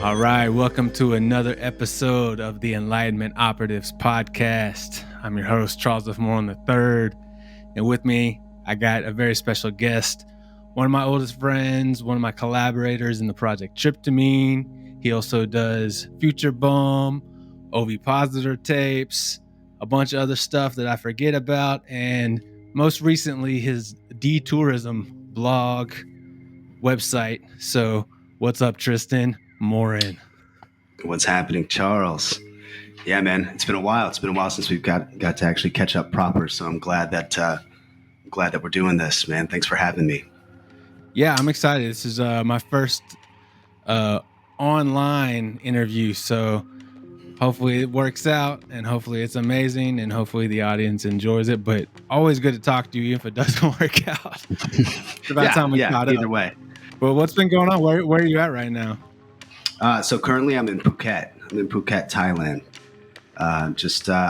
All right, welcome to another episode of the Enlightenment Operatives Podcast. I'm your host, Tristin Morin III, and with me, I got a very special guest, one of my oldest friends, one of my collaborators in the project Tryptamine. He also does Futurebum, Ovipositor Tapes, a bunch of other stuff that I forget about, and most recently, his Detourism blog website. So, what's up, Tristin Morin? What's happening, Charles? Yeah, man, it's been a while. It's been a while since we've got to actually catch up proper. So I'm glad that we're doing this, man. Thanks for having me. Yeah, I'm excited. This is my first online interview, so hopefully it works out, and hopefully it's amazing, and hopefully the audience enjoys it. But always good to talk to you if it doesn't work out. It's about time we caught up. Either way. But what's been going on? Where are you at right now? So currently I'm in Phuket. I'm in Phuket, Thailand. I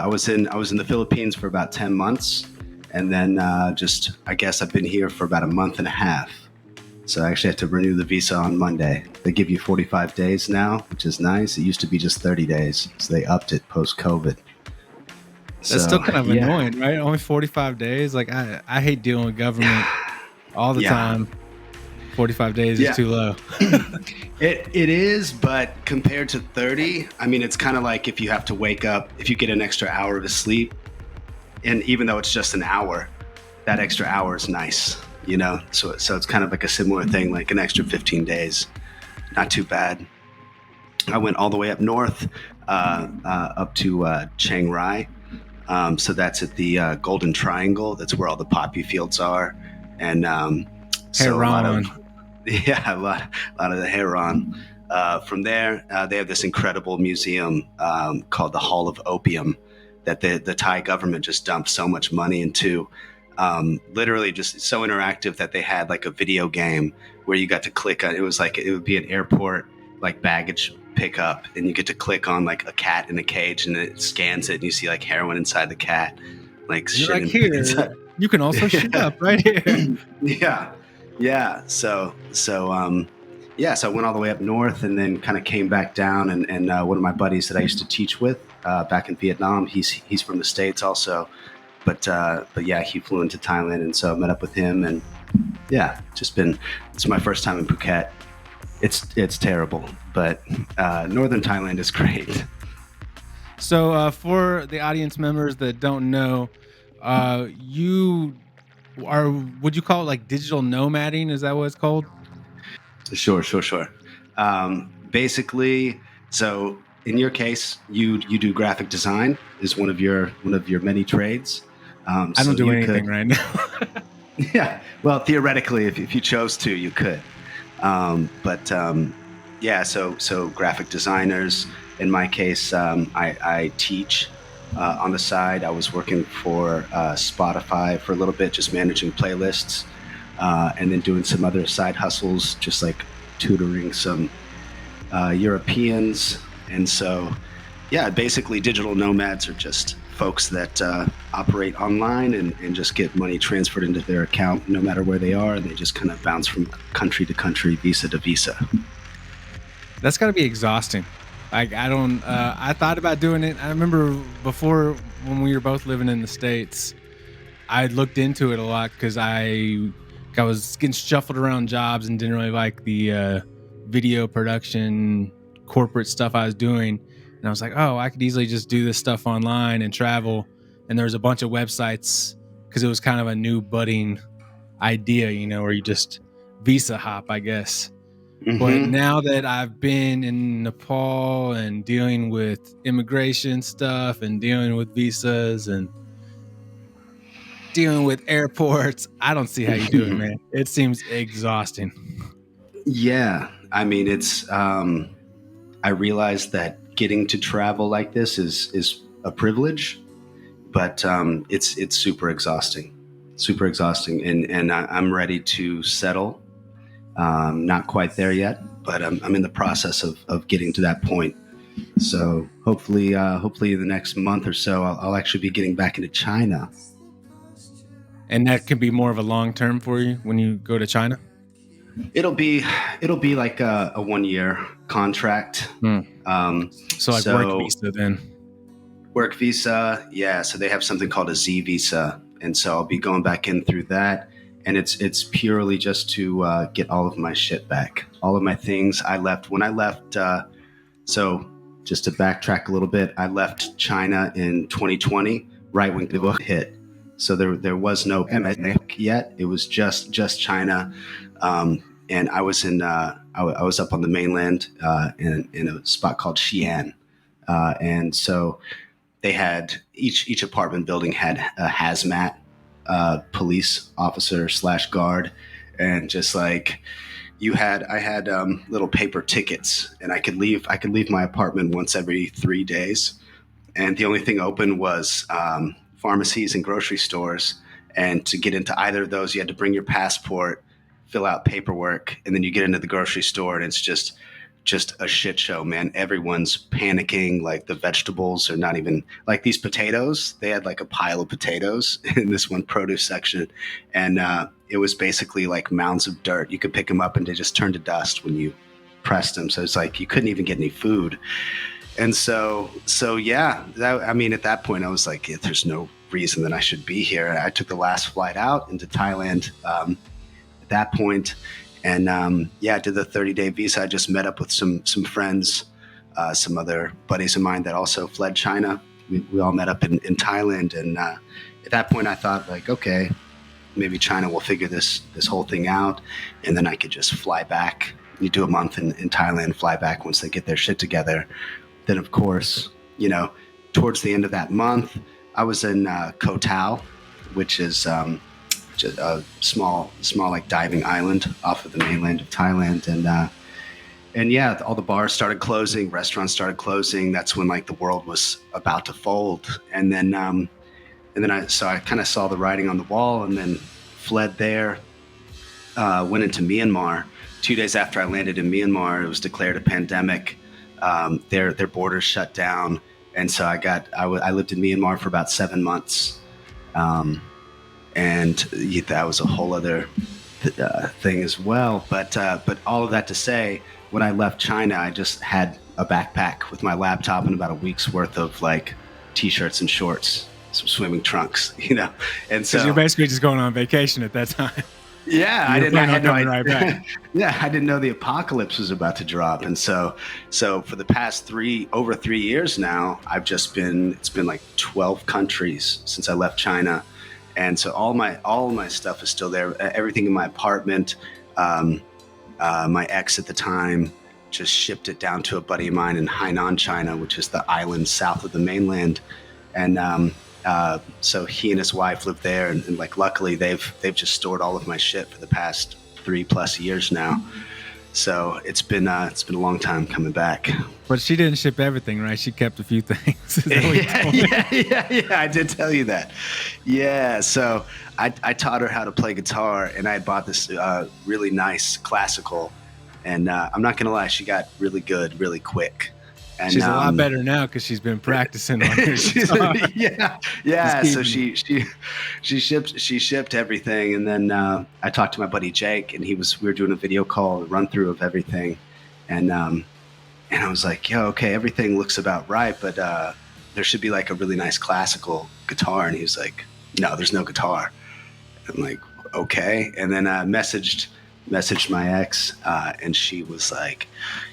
was in the Philippines for about 10 months, and then I guess I've been here for about a month and a half. So I actually had to renew the visa on Monday. They give you 45 days now, which is nice. It used to be just 30 days, so they upped it post-COVID. That's still kind of annoying, right? Only 45 days. Like I hate dealing with government all the time. 45 days is too low. It is, but compared to 30, I mean, it's kind of like if you have to wake up, if you get an extra hour of sleep, and even though it's just an hour, that extra hour is nice, you know? So it's kind of like a similar thing, like an extra 15 days. Not too bad. I went all the way up north, up to Chiang Rai. So that's at the Golden Triangle. That's where all the poppy fields are. And so a lot of the heron. From there, they have this incredible museum called the Hall of Opium that the Thai government just dumped so much money into. Literally just so interactive that they had like a video game where you got to click on. It was like it would be an airport like baggage pickup, and you get to click on like a cat in a cage, and it scans it, and you see like heroin inside the cat. Like you're like, here, you can also shoot up right here. Yeah. So I went all the way up north and then kind of came back down. And one of my buddies that I used to teach with back in Vietnam, he's from the States also. But yeah, he flew into Thailand. And so I met up with him. And yeah, it's my first time in Phuket. It's terrible, but northern Thailand is great. So for the audience members that don't know, you are, would you call it like digital nomading? Is that what it's called? Sure. Basically, so in your case, you do graphic design is one of your many trades. I don't do anything right now. Yeah. Well, theoretically, if you chose to, you could. So graphic designers. In my case, I teach. On the side, I was working for Spotify for a little bit, just managing playlists, and then doing some other side hustles, just like tutoring some Europeans. And so, yeah, basically digital nomads are just folks that operate online and just get money transferred into their account no matter where they are, and they just kind of bounce from country to country, visa to visa. That's got to be exhausting. Like I thought about doing it. I remember before when we were both living in the States, I looked into it a lot because I was getting shuffled around jobs and didn't really like the video production corporate stuff I was doing. And I was like, oh, I could easily just do this stuff online and travel. And there was a bunch of websites because it was kind of a new budding idea, you know, where you just visa hop, I guess. Mm-hmm. But now that I've been in Nepal and dealing with immigration stuff and dealing with visas and dealing with airports, I don't see how you do it, man. It seems exhausting. Yeah. I mean, it's, I realize that getting to travel like this is a privilege, but it's super exhausting. And I'm ready to settle. Not quite there yet, but I'm in the process of getting to that point. So hopefully in the next month or so, I'll actually be getting back into China. And that can be more of a long term for you when you go to China? It'll be like a 1 year contract. So like work visa then. Work visa, yeah. So they have something called a Z visa, and so I'll be going back in through that. And it's purely just to get all of my shit back, all of my things. I left when I left. So just to backtrack a little bit, I left China in 2020, right when the book hit. So there was no pandemic yet. It was just China, and I was in I was up on the mainland in a spot called Xi'an, and so they had each apartment building had a hazmat police officer / guard, and just like I had little paper tickets, and I could leave my apartment once every 3 days, and the only thing open was pharmacies and grocery stores. And to get into either of those, you had to bring your passport, fill out paperwork, and then you get into the grocery store, and it's just a shit show, man. Everyone's panicking. Like the vegetables are not even like these potatoes. They had like a pile of potatoes in this one produce section, and it was basically like mounds of dirt. You could pick them up and they just turned to dust when you pressed them. So it's like you couldn't even get any food. And so yeah, at that point I was like, there's no reason that I should be here. I took the last flight out into Thailand at that point. And I did the 30-day visa. I just met up with some friends, some other buddies of mine that also fled China. We all met up in Thailand. And at that point, I thought, like, okay, maybe China will figure this whole thing out. And then I could just fly back. You do a month in Thailand, fly back once they get their shit together. Then, of course, towards the end of that month, I was in Koh Tao, which is a small like diving island off of the mainland of Thailand, and yeah, all the bars started closing, restaurants started closing. That's when like the world was about to fold, and then I kind of saw the writing on the wall, and then fled there. Went into Myanmar. 2 days after I landed in Myanmar, it was declared a pandemic. Their borders shut down, and so I lived in Myanmar for about 7 months. And that was a whole other thing as well. But all of that to say, when I left China, I just had a backpack with my laptop and about a week's worth of like t-shirts and shorts, some swimming trunks, And so you're basically just going on vacation at that time. Yeah, I didn't know. Right back. Yeah, I didn't know the apocalypse was about to drop, and so for the past over 3 years now, it's been like 12 countries since I left China. And so all my stuff is still there. Everything in my apartment, my ex at the time just shipped it down to a buddy of mine in Hainan, China, which is the island south of the mainland. And so he and his wife live there, and like luckily they've just stored all of my shit for the past 3+ years now. So it's been a long time coming back. But she didn't ship everything, right? She kept a few things. Yeah, I did tell you that. Yeah, so I taught her how to play guitar, and I had bought this really nice classical, and I'm not gonna lie, she got really good really quick. And she's a lot better now because she's been practicing on her guitar. Yeah. So she shipped everything, and then I talked to my buddy Jake, and we were doing a video call, a run through of everything, and I was like, yo, okay, everything looks about right, but there should be like a really nice classical guitar. And he was like, no, there's no guitar. I'm like, okay. And then I messaged my ex, and she was like,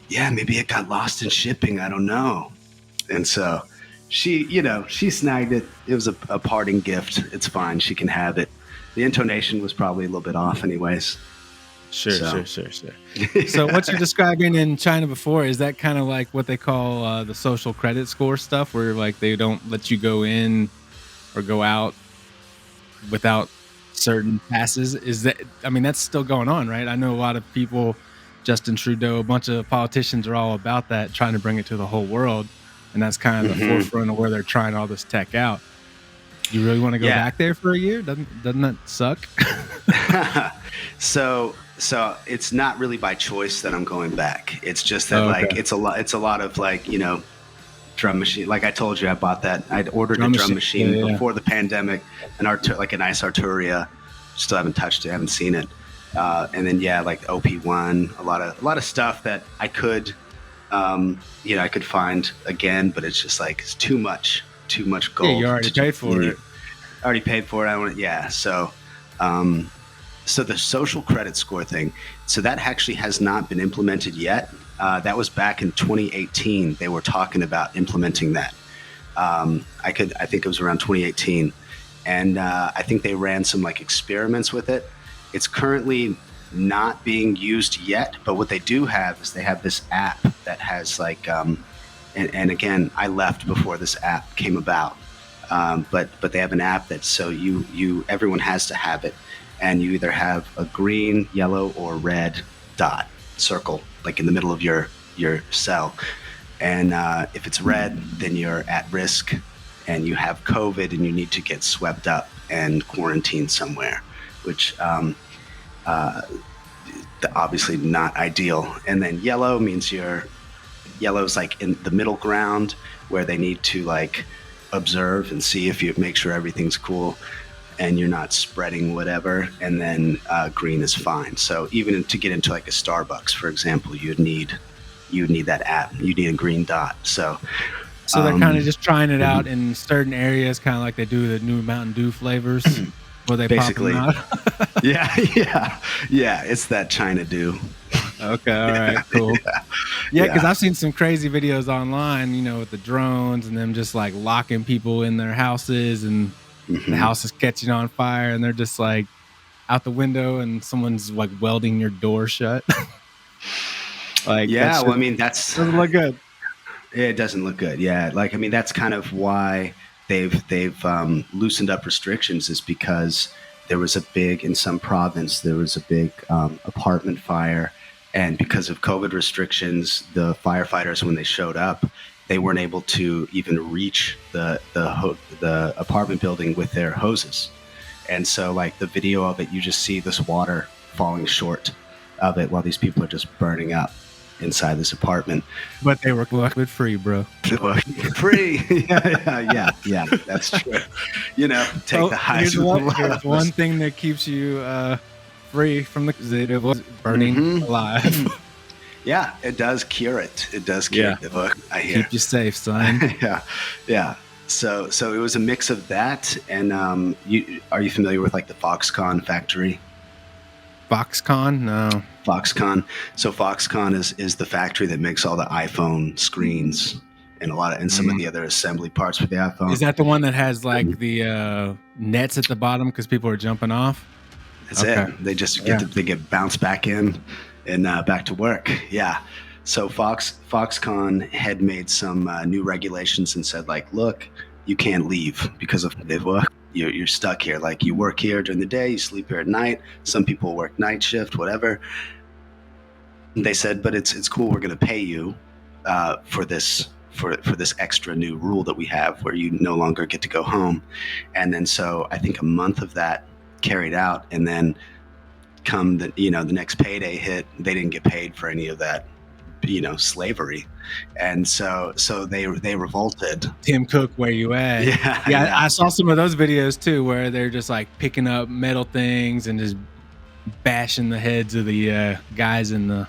yeah, maybe it got lost in shipping. I don't know. And so she snagged it. It was a parting gift. It's fine. She can have it. The intonation was probably a little bit off anyways. Sure. So what you're describing in China before, is that kind of like what they call the social credit score stuff, where like they don't let you go in or go out without certain passes? That's still going on, right? I know a lot of people, Justin Trudeau, a bunch of politicians are all about that, trying to bring it to the whole world. And that's kind of the forefront of where they're trying all this tech out. You really want to go back there for a year? Doesn't that suck? So it's not really by choice that I'm going back. It's just that it's a lot of like, drum machine. Like I told you, I bought that. I'd ordered a drum machine before the pandemic, like a nice Arturia. Still haven't touched it, haven't seen it. And then like OP1, a lot of stuff that I could I could find again, but it's just like it's too much Yeah, gold. you already paid for it. I already paid for it. I want, yeah. So the social credit score thing, so that actually has not been implemented yet. That was back in 2018. They were talking about implementing that. I think it was around 2018, and I think they ran some like experiments with it. It's currently not being used yet, but what they do have is they have this app that has like, and again, I left before this app came about, but they have an app that so everyone has to have it, and you either have a green, yellow, or red dot circle like in the middle of your cell. And if it's red, then you're at risk and you have COVID and you need to get swept up and quarantined somewhere, which obviously not ideal. And then yellow means yellow's like in the middle ground where they need to like observe and see if you make sure everything's cool and you're not spreading whatever. And then green is fine. So even to get into like a Starbucks, for example, you'd need that app. You need a green dot. So they're kind of just trying it out in certain areas, kind of like they do the new Mountain Dew flavors, where they basically pop them out. yeah. It's that China Dew. Okay, all right, cool. Yeah, because I've seen some crazy videos online, with the drones and them just like locking people in their houses, and the house is catching on fire, and they're just like out the window, and someone's like welding your door shut. Like, yeah, well, I mean, doesn't look good. It doesn't look good. Yeah, like I mean, that's kind of why they've loosened up restrictions, is because there was in some province there was a big apartment fire, and because of COVID restrictions, the firefighters, when they showed up, they weren't able to even reach the apartment building with their hoses, and so like the video of it, you just see this water falling short of it while these people are just burning up inside this apartment. But they were COVID free, bro. Free. yeah, that's true. Take the highs with the lows. Here's one thing that keeps you free from the was burning alive. Yeah, it does cure it. It does cure the book. I hear. Keep you safe, son. Yeah. So it was a mix of that, and are you familiar with like the Foxconn factory? Foxconn? No. Foxconn. So Foxconn is the factory that makes all the iPhone screens and some of the other assembly parts for the iPhone. Is that the one that has like the nets at the bottom because people are jumping off? That's it. They just get bounced back in and back to work. Yeah. So Foxconn had made some new regulations and said like, look, you can't leave because of the work. You're stuck here. Like you work here during the day, you sleep here at night. Some people work night shift, whatever. And they said, but it's cool. We're going to pay you for this extra new rule that we have, where you no longer get to go home. And then so I think a month of that carried out, and then come the next payday hit, they didn't get paid for any of that slavery, and so they revolted. Tim Cook, where you at? Yeah. I saw some of those videos too, where they're just like picking up metal things and just bashing the heads of the guys in the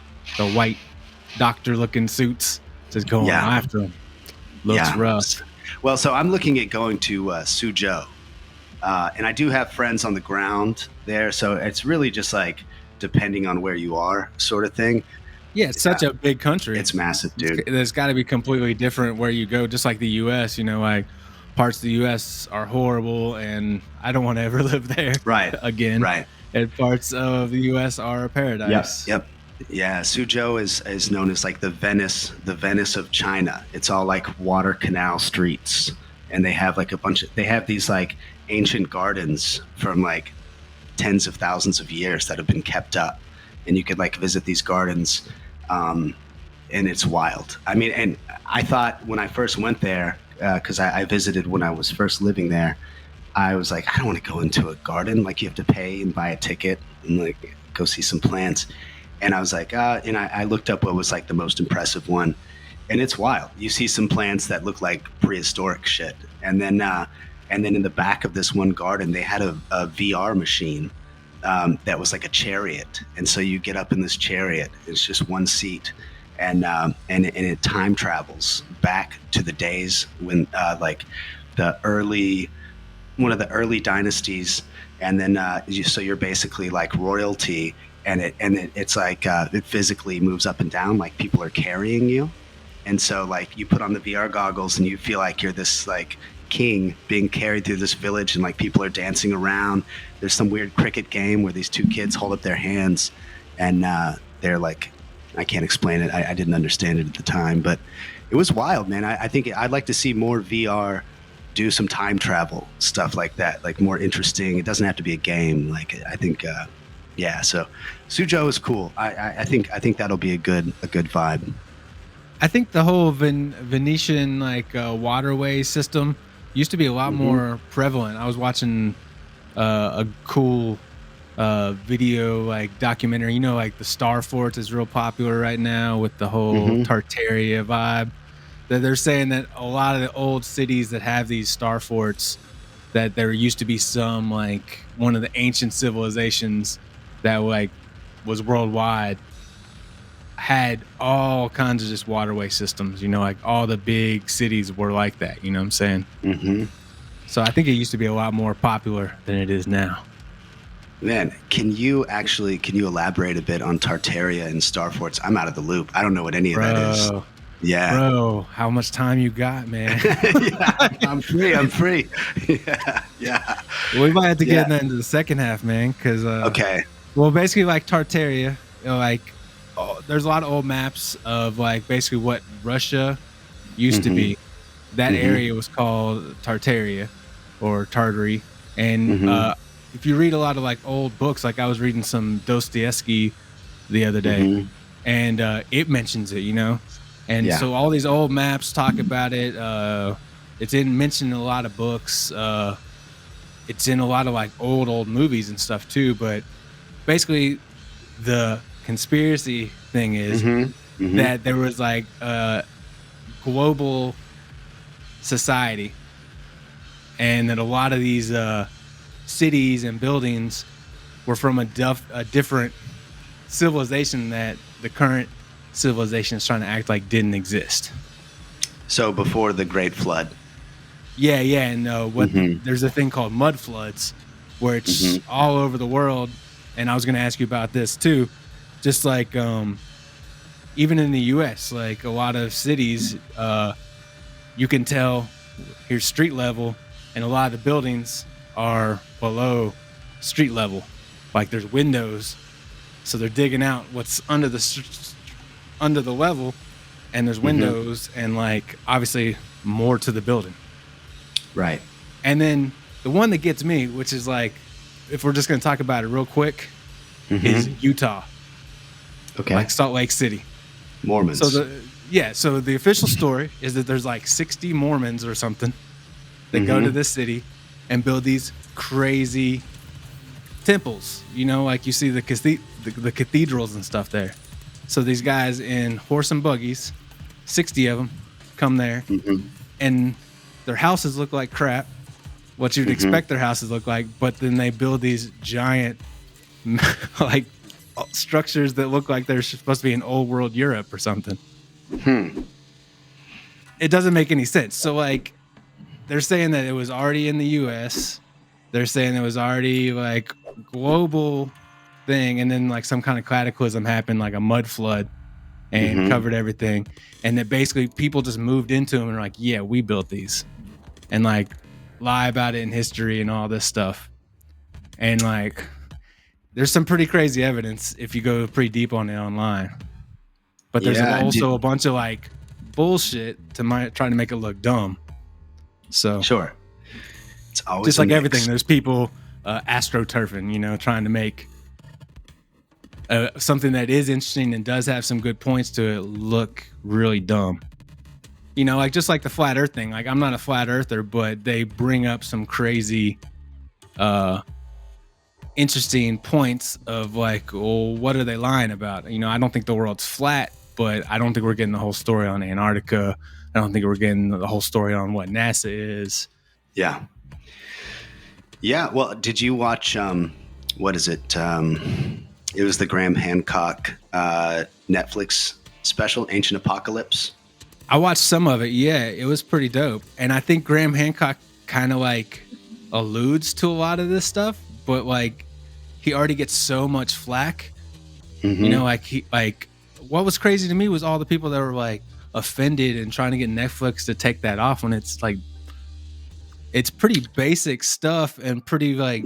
white doctor looking suits, just going after them. Looks rough. Well, so I'm looking at going to Suzhou, and I do have friends on the ground there, so it's really just like depending on where you are, sort of thing. Yeah, it's such a big country. It's massive, dude. There's got to be completely different where you go, just like the U.S., like parts of the U.S. are horrible, and I don't want to ever live there again. Right. And parts of the U.S. are a paradise. Yep. Yeah, Suzhou is known as like the Venice of China. It's all like water canal streets, and they have like they have these like ancient gardens from like tens of thousands of years that have been kept up, and you could like visit these gardens. And it's wild. I mean, and I thought when I first went there, because I visited when I was first living there, I was like, I don't want to go into a garden. Like you have to pay and buy a ticket and like go see some plants. And I was like, and I looked up what was like the most impressive one, and it's wild. You see some plants that look like prehistoric shit. And then in the back of this one garden, they had a VR machine that was like a chariot. And so you get up in this chariot, it's just one seat, and it time travels back to the days when like the early one of the early dynasties, and then so you're basically like royalty, and it's like it physically moves up and down, like people are carrying you, and so like you put on the VR goggles and you feel like you're this like king being carried through this village, and like people are dancing around. There's some weird cricket game where these two kids hold up their hands, and they're like, I can't explain it. I didn't understand it at the time, but it was wild, man. I think I'd like to see more VR do some time travel stuff like that, like more interesting. It doesn't have to be a game. Like I think, yeah. So Suzhou is cool. I think that'll be a good vibe. I think the whole Venetian like waterway system used to be a lot more prevalent. I was watching a cool video like documentary. You know, like the Star Forts is real popular right now with the whole Tartaria vibe. That they're saying that a lot of the old cities that have these star forts, that there used to be some like one of the ancient civilizations that like was worldwide, had all kinds of just waterway systems. You know, like all the big cities were like that. You know what I'm saying? Mm-hmm. So I think it used to be a lot more popular than it is now. Man, can you elaborate a bit on Tartaria and Star Forts? I'm out of the loop. I don't know what any of that is. Yeah. Bro, how much time you got, man? Yeah, I'm free. Yeah. We might have to get into the second half, man, because okay. Well, basically, like Tartaria, you know, like there's a lot of old maps of like basically what Russia used to be. That area was called Tartaria or Tartary, and if you read a lot of like old books, like I was reading some Dostoevsky the other day, and it mentions it, you know. And so all these old maps talk about it. It's mentioned in a lot of books. It's in a lot of like old movies and stuff too. But basically, the conspiracy thing is that there was like a global society, and that a lot of these cities and buildings were from a different civilization that the current civilization is trying to act like didn't exist. So before the Great Flood. Yeah, and there's a thing called mud floods, where it's all over the world. And I was going to ask you about this too, just like even in the U.S., like a lot of cities, you can tell here's street level, and a lot of the buildings are below street level. Like there's windows, so they're digging out what's under the level, and there's windows and like obviously more to the building. Right. And then the one that gets me, which is like, if we're just going to talk about it real quick, is Utah. Okay. Like Salt Lake City. Mormons. So the official story is that there's like 60 Mormons or something that go to this city and build these crazy temples. You know, like you see the cathedrals and stuff there. So these guys in horse and buggies, 60 of them, come there, and their houses look like crap, what you'd expect their houses look like, but then they build these giant like structures that look like they're supposed to be in old world Europe or something. It doesn't make any sense. So like they're saying that it was already in the US. They're saying it was already like global thing, and then like some kind of cataclysm happened, like a mud flood, and covered everything, and that basically people just moved into them and were like, yeah, we built these, and like lie about it in history and all this stuff. And like there's some pretty crazy evidence if you go pretty deep on it online, but there's also a bunch of like bullshit to try to make it look dumb. So sure, it's always just like everything. There's people astroturfing, you know, trying to make something that is interesting and does have some good points to it look really dumb. You know, like just like the flat earth thing. Like I'm not a flat earther, but they bring up some crazy interesting points of like, well, what are they lying about? You know, I don't think the world's flat, but I don't think we're getting the whole story on Antarctica. I don't think we're getting the whole story on what NASA is. Yeah. Well, did you watch what is it? It was the Graham Hancock Netflix special, Ancient Apocalypse? I watched some of it. Yeah, it was pretty dope. And I think Graham Hancock kind of like alludes to a lot of this stuff, but like he already gets so much flack. Mm-hmm. You know, like what was crazy to me was all the people that were like offended and trying to get Netflix to take that off when it's like it's pretty basic stuff and pretty like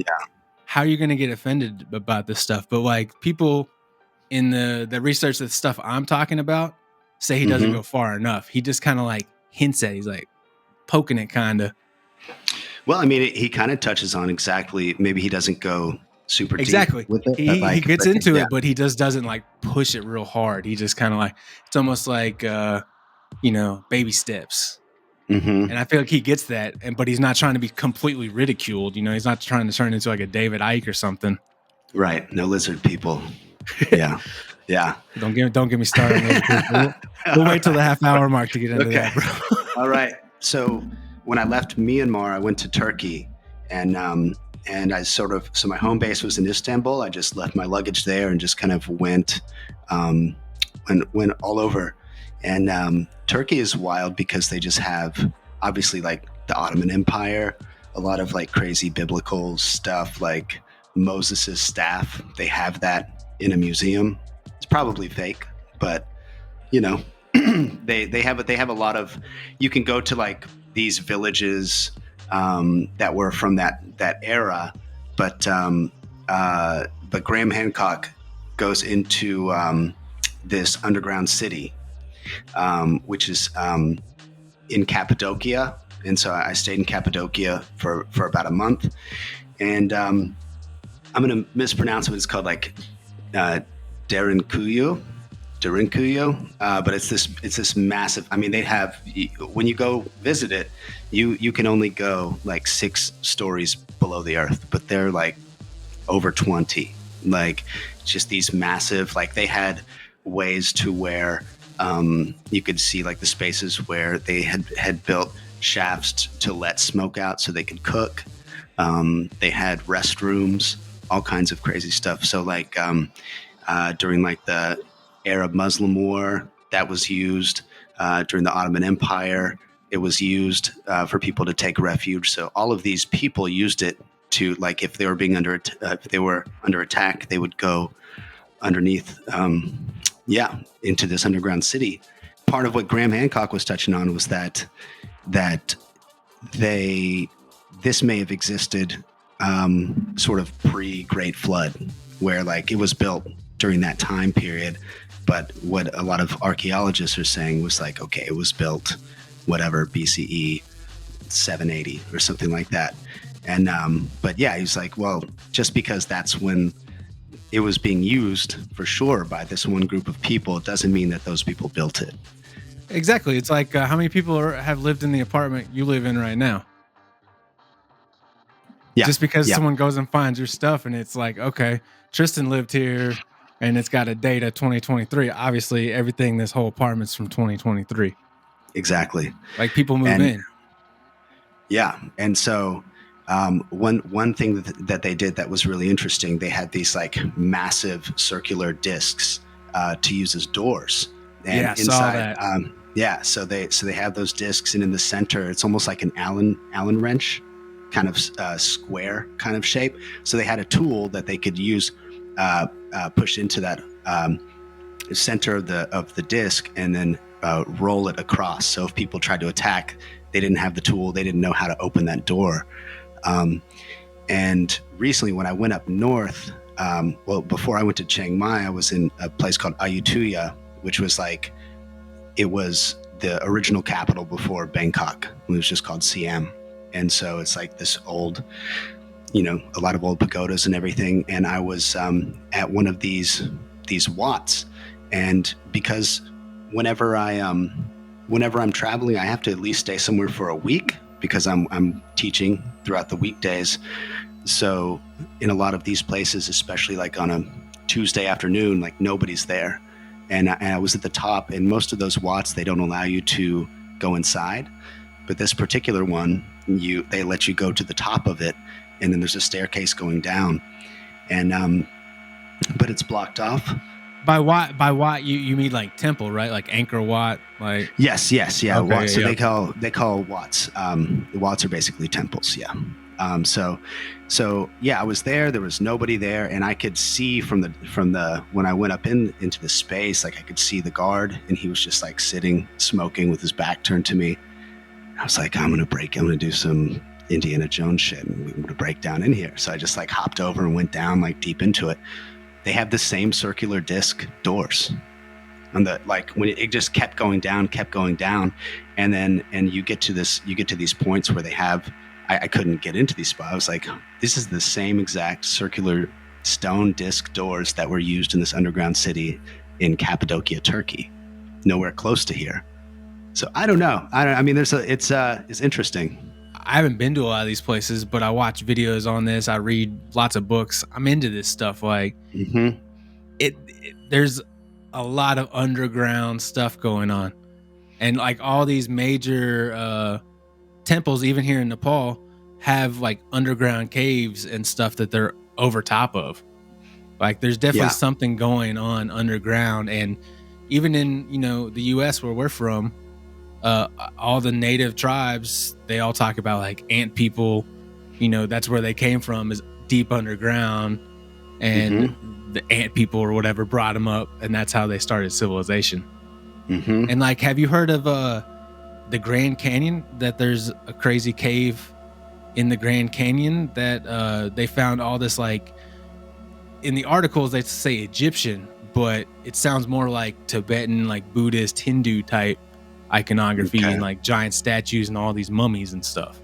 how you're gonna get offended about this stuff. But like people in the research, the stuff I'm talking about, say he doesn't go far enough. He just kind of like hints at, he's like poking it kind of. Well, I mean, he kind of touches on exactly, maybe he doesn't go super deep with it. He gets into it, but he just doesn't like push it real hard. He just kind of like, it's almost like, you know, baby steps. And I feel like he gets that, but he's not trying to be completely ridiculed. You know, he's not trying to turn into like a David Icke or something. Right. No lizard people. Yeah. Yeah. Don't get me started. We'll wait till the half-hour mark to get into that, bro. All right. So when I left Myanmar, I went to Turkey, and I so my home base was in Istanbul. I just left my luggage there and just kind of went all over. And Turkey is wild because they just have obviously like the Ottoman Empire, a lot of like crazy biblical stuff like Moses' staff. They have that in a museum. It's probably fake, but you know, they have a lot of. You can go to like these villages that were from that era, but Graham Hancock goes into this underground city, which is in Cappadocia, and so I stayed in Cappadocia for about a month, and I'm going to mispronounce it. It's called like Derinkuyu, but it's this massive. I mean, they have, when you go visit it, you can only go like 6 stories below the earth, but they're like over 20. Like just these massive. Like they had ways to where you could see like the spaces where they had built shafts to let smoke out so they could cook. They had restrooms, all kinds of crazy stuff. So like during like the Arab Muslim War, that was used. During the Ottoman Empire, it was used for people to take refuge. So all of these people used it to, like, if they were being under attack, they would go underneath, into this underground city. Part of what Graham Hancock was touching on was that this may have existed sort of pre-Great Flood, where like it was built during that time period. But what a lot of archaeologists are saying was like, okay, it was built whatever BCE 780 or something like that. And but yeah, he's like, well, just because that's when it was being used for sure by this one group of people, it doesn't mean that those people built it. Exactly. It's like how many people have lived in the apartment you live in right now? Yeah. Just because someone goes and finds your stuff and it's like, okay, Tristin lived here and it's got a date of 2023. Obviously, everything, this whole apartment's from 2023. Exactly. Like people move in. Yeah. And so one thing that they did that was really interesting, they had these like massive circular discs to use as doors. And inside, saw that. So they have those discs, and in the center, it's almost like an Allen wrench, kind of square kind of shape. So they had a tool that they could use, push into that center of the disc, and then roll it across. So if people tried to attack, they didn't have the tool, they didn't know how to open that door. And recently, when I went up north, before I went to Chiang Mai, I was in a place called Ayutthaya, which was like, it was the original capital before Bangkok. It was just called Siam. And so it's like this old, a lot of old pagodas and everything. And I was at one of these Wats. And because whenever I'm traveling, I have to at least stay somewhere for a week because I'm teaching throughout the weekdays. So in a lot of these places, especially like on a Tuesday afternoon, like nobody's there. And I was at the top, and most of those Wats, they don't allow you to go inside. But this particular one, they let you go to the top of it, and then there's a staircase going down. And but it's blocked off. By Wat you mean like temple, right? Like Angkor Wat, like Yes, yeah. okay, Watts. So yeah. they call Watts. The Watts are basically temples. Yeah. So yeah, I was there. There was nobody there, and I could see from the when I went up into the space, like I could see the guard, and he was just like sitting smoking with his back turned to me. I was like, I'm gonna do some Indiana Jones shit, and we're gonna break down in here. So I just like hopped over and went down like deep into it. They have the same circular disc doors. And when it just kept going down, and you get to these points where they have. I couldn't get into these spots. I was like, this is the same exact circular stone disc doors that were used in this underground city in Cappadocia, Turkey. Nowhere close to here. So I don't know. I mean, it's interesting. I haven't been to a lot of these places, but I watch videos on this. I read lots of books. I'm into this stuff. Like there's a lot of underground stuff going on, and like all these major temples, even here in Nepal, have like underground caves and stuff that they're over top of. Like there's definitely something going on underground, and even in the U.S. where we're from. All the native tribes, they all talk about like ant people, that's where they came from, is deep underground, and the ant people or whatever brought them up, and that's how they started civilization. And like, have you heard of the Grand Canyon? That there's a crazy cave in the Grand Canyon that they found all this, like in the articles they say Egyptian, but it sounds more like Tibetan, like Buddhist, Hindu type iconography, and like giant statues and all these mummies and stuff.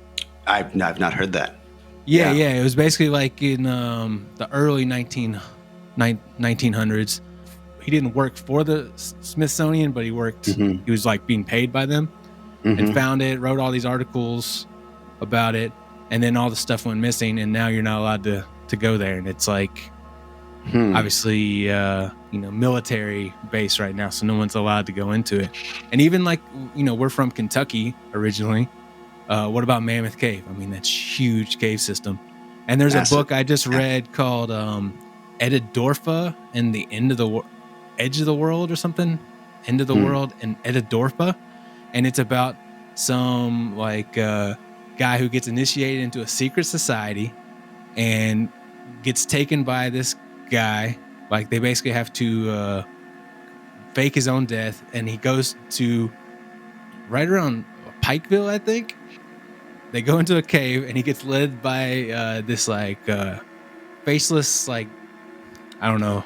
I've not heard that. Yeah. It was basically like in the early 1900s. He didn't work for the Smithsonian, but he worked. He was like being paid by them, and found it. Wrote all these articles about it, and then all the stuff went missing, and now you're not allowed to go there, and it's like obviously military base right now, so no one's allowed to go into it. And even like we're from Kentucky originally. What about Mammoth Cave? I mean, that's huge cave system. And there's a book I just read called Edidorfa and the Edge of the World or something. End of the World and Edidorfa, and it's about some like guy who gets initiated into a secret society and gets taken by this guy. Like they basically have to fake his own death, and he goes to right around Pikeville, I think. They go into a cave, and he gets led by this like faceless, like I don't know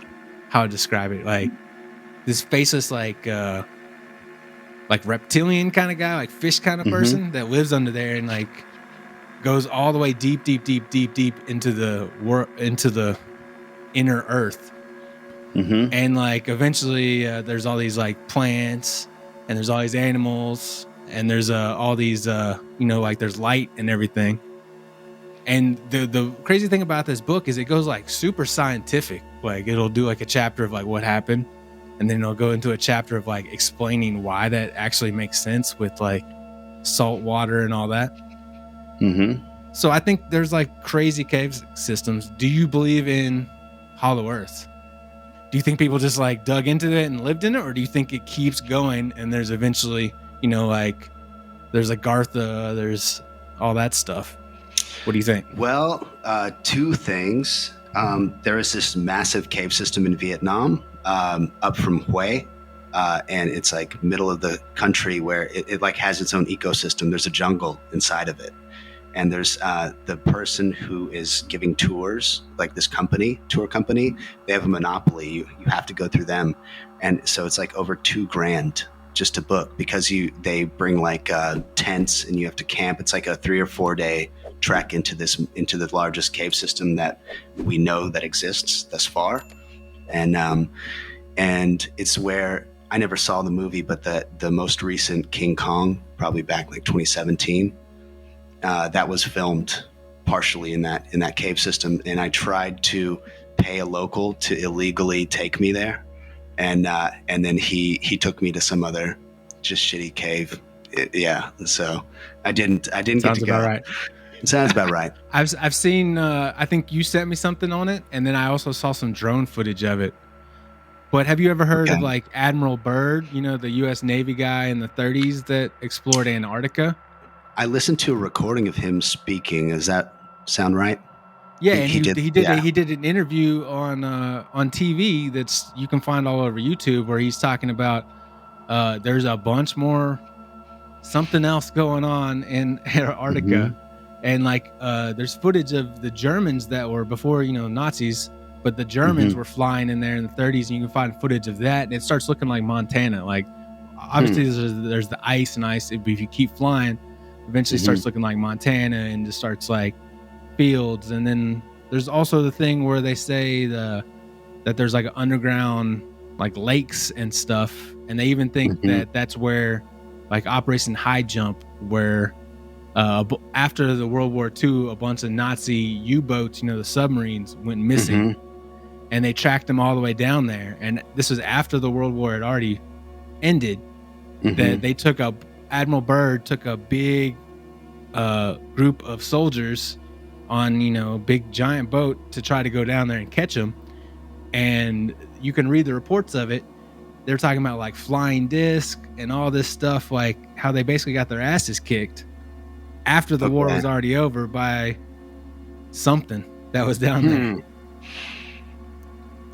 how to describe it, like this faceless like reptilian kind of guy, like fish kind of person that lives under there, and like goes all the way deep into the inner earth. And like eventually there's all these like plants, and there's all these animals, and there's all these like there's light and everything. And the crazy thing about this book is it goes like super scientific. Like it'll do like a chapter of like what happened, and then it'll go into a chapter of like explaining why that actually makes sense with like salt water and all that. So I think there's like crazy cave systems. Do you believe in Hollow Earth? Do you think people just like dug into it and lived in it, or do you think it keeps going and there's eventually, like there's like Gartha, there's all that stuff? What do you think? Well, two things. There is this massive cave system in Vietnam, up from Hue, and it's like middle of the country where it like has its own ecosystem. There's a jungle inside of it. And there's the person who is giving tours, like this tour company, they have a monopoly. You have to go through them. And so it's like over $2,000 just to book, because they bring like tents, and you have to camp. It's like a 3 or 4 day trek into the largest cave system that we know that exists thus far. And it's where I never saw the movie, but the most recent King Kong, probably back like 2017, that was filmed partially in that cave system. And I tried to pay a local to illegally take me there, and then he took me to some other just shitty cave. So I didn't get to go. About right. It sounds about right. I've seen. I think you sent me something on it, and then I also saw some drone footage of it. But have you ever heard Okay. of like Admiral Byrd, the U.S. Navy guy in the 30s that explored Antarctica? I listened to a recording of him speaking. Does that sound right? Yeah, and he did. did Yeah. he did an interview on TV that's you can find all over YouTube where he's talking about there's a bunch more something else going on in Antarctica, and like there's footage of the Germans that were before Nazis, but the Germans were flying in there in the 30s, and you can find footage of that, and it starts looking like Montana. Like obviously there's the ice and ice. If you keep flying, eventually starts looking like Montana and just starts like fields. And then there's also the thing where they say that there's like underground like lakes and stuff, and they even think that that's where like Operation High Jump, where after the World War II a bunch of Nazi U-boats, the submarines, went missing, and they tracked them all the way down there. And this was after the World War had already ended. That they took Admiral Byrd took a big group of soldiers on big giant boat to try to go down there and catch them. And you can read the reports of it. They're talking about like flying disc and all this stuff, like how they basically got their asses kicked after the war was already over by something that was down there.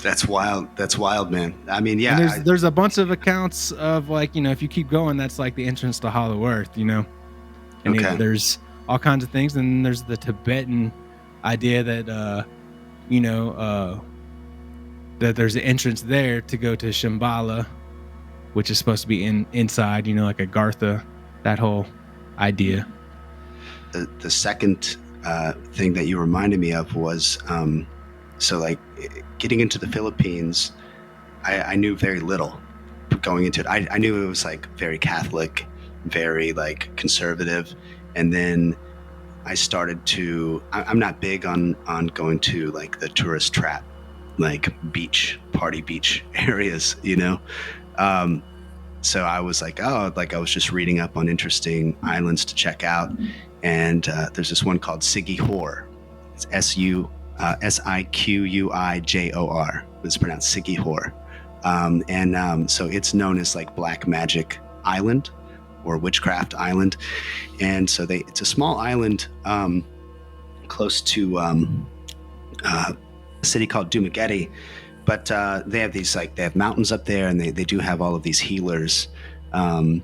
That's wild, man. I mean, yeah. And there's a bunch of accounts of like, if you keep going, that's like the entrance to Hollow Earth, And there's all kinds of things. And there's the Tibetan idea that, that there's an entrance there to go to Shambhala, which is supposed to be inside, like a Gartha, that whole idea. The second thing that you reminded me of was, so like getting into the Philippines, I knew very little going into it. I knew it was like very Catholic, very like conservative. And then I started I'm not big on going to like the tourist trap, like party beach areas, so I was like, I was just reading up on interesting islands to check out, and there's this one called Siquijor. It's Siquijor. It's pronounced Siquijor, and so it's known as like Black Magic Island or Witchcraft Island, and so it's a small island close to a city called Dumaguete, but they have they have mountains up there, and they do have all of these healers. So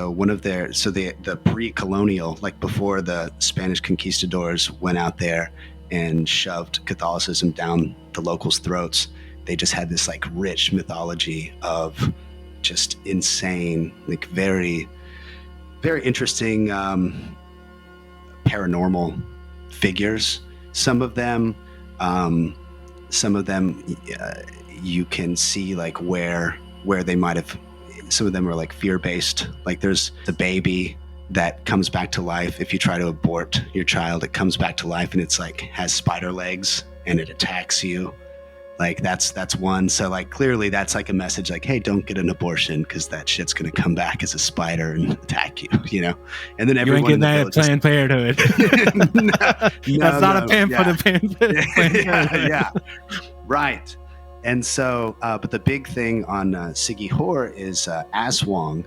one of the pre-colonial, like before the Spanish conquistadors went out there and shoved Catholicism down the locals' throats, they just had this like rich mythology of just insane, like very, very interesting paranormal figures. Some of them you can see like where they might have. Some of them are like fear-based. Like there's the baby that comes back to life. If you try to abort your child, it comes back to life, and it's like has spider legs and it attacks you. Like that's one. So like clearly that's like a message like, hey, don't get an abortion because that shit's gonna come back as a spider and attack you, And then everyone you ain't getting that Planned Parenthood. That's not a pamphlet of Planned Parenthood. Yeah, right. And so, but the big thing on Siquijor is Aswang,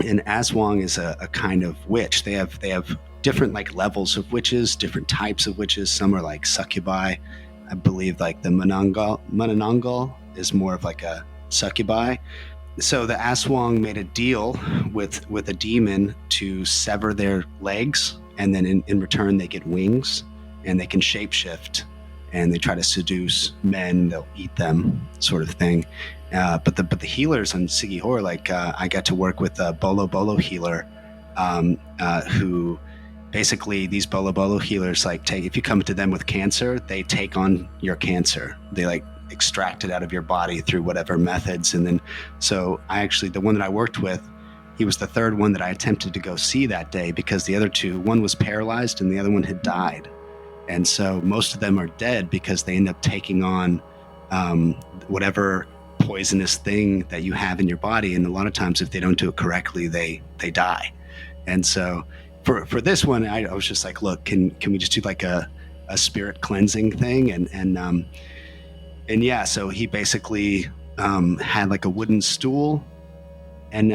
and Aswang is a kind of witch. They have different like levels of witches, different types of witches. Some are like succubi. I believe like the Manananggal is more of like a succubi. So the Aswang made a deal with a demon to sever their legs, and then in return they get wings, and they can shapeshift, and they try to seduce men. They'll eat them, sort of thing. But the healers on Siquijor, like I got to work with a Bolo healer, who. Basically, these Bolo healers if you come to them with cancer, they take on your cancer. They like extract it out of your body through whatever methods. And then, so the one that I worked with, he was the third one that I attempted to go see that day, because the other two, one was paralyzed and the other one had died. And so most of them are dead because they end up taking on whatever poisonous thing that you have in your body. And a lot of times if they don't do it correctly, they die. And so for this one, I was just like, look, can we just do like a spirit cleansing thing? And And yeah, so he basically had like a wooden stool, and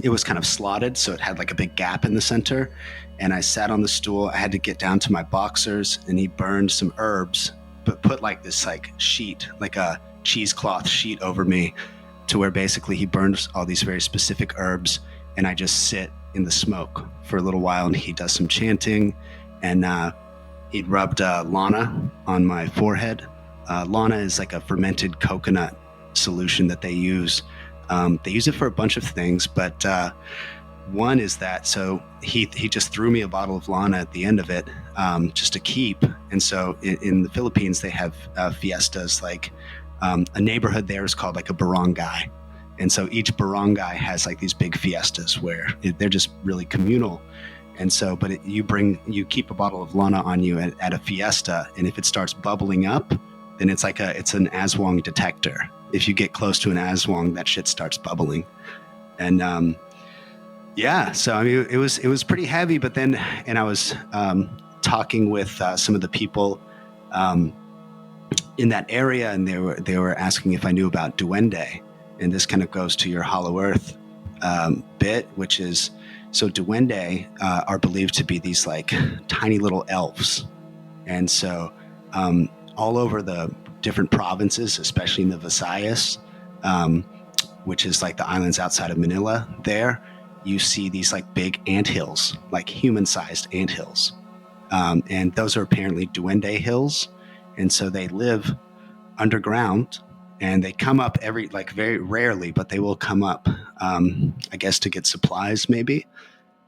it was kind of slotted, so it had like a big gap in the center. And I sat on the stool. I had to get down to my boxers, and he burned some herbs, but put like this like sheet, like a cheesecloth sheet over me, to where basically he burns all these very specific herbs, and I just sit in the smoke for a little while, and he does some chanting, and he'd rubbed Lana on my forehead. Lana is like a fermented coconut solution that they use. They use it for a bunch of things, but one is that, so he just threw me a bottle of Lana at the end of it, just to keep. And so in the Philippines, they have fiestas, like a neighborhood there is called like a barangay. And so each barangay has like these big fiestas where they're just really communal. And so, but you keep a bottle of Lana on you at a fiesta, and if it starts bubbling up, then it's an aswang detector. If you get close to an aswang, that shit starts bubbling. And yeah, so I mean, it was pretty heavy. But then, and I was talking with some of the people in that area, and they were asking if I knew about duende. And this kind of goes to your Hollow Earth bit, which is, so duende are believed to be these like tiny little elves. And so all over the different provinces, especially in the Visayas, which is like the islands outside of Manila, there you see these like big anthills, like human-sized anthills. And those are apparently duende hills. And so they live underground, and they come up very rarely, but they will come up, I guess to get supplies maybe.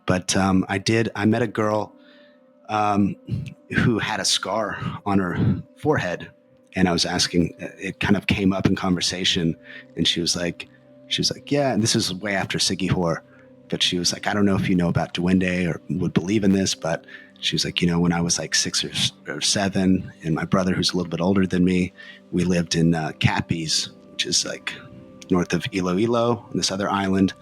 But I met a girl who had a scar on her forehead, and I was asking, it kind of came up in conversation, and she was like, yeah, and this is way after Sigihor, but she was like, I don't know if you know about duende or would believe in this, but she was like, when I was like 6 or 7, and my brother, who's a little bit older than me, we lived in Capiz, which is like north of Iloilo, on this other island.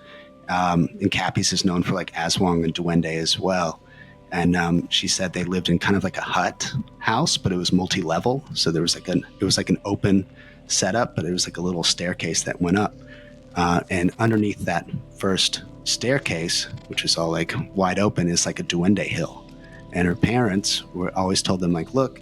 And Capiz is known for like aswang and duende as well. And she said they lived in kind of like a hut house, but it was multi-level. So there was it was like an open setup, but it was like a little staircase that went up. And underneath that first staircase, which is all like wide open, is like a duende hill. And her parents always told them, like, look,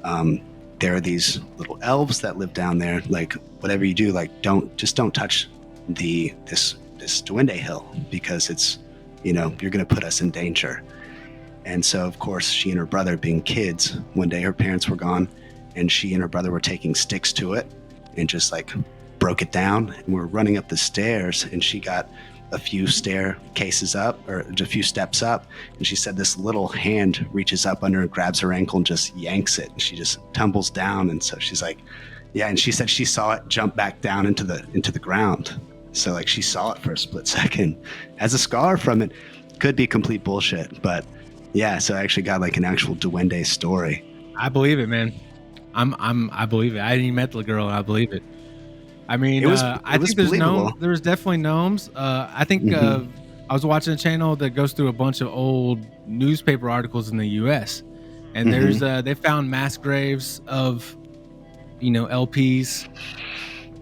there are these little elves that live down there. Like, whatever you do, like, don't touch this duende hill, because it's, you're going to put us in danger. And so, of course, she and her brother, being kids, one day her parents were gone, and she and her brother were taking sticks to it and just like broke it down, and we're running up the stairs, and she got a few staircases up, or a few steps up, and she said this little hand reaches up under and grabs her ankle and just yanks it, and she just tumbles down. And so she's like, yeah, and she said she saw it jump back down into the ground. So like she saw it for a split second, has a scar from it. Could be complete bullshit, but yeah, so I actually got like an actual duende story. I believe it, man. I believe it. I didn't even met the girl, and I believe it. I mean, I think there's definitely gnomes. I think I was watching a channel that goes through a bunch of old newspaper articles in the U.S. and there's they found mass graves of LPs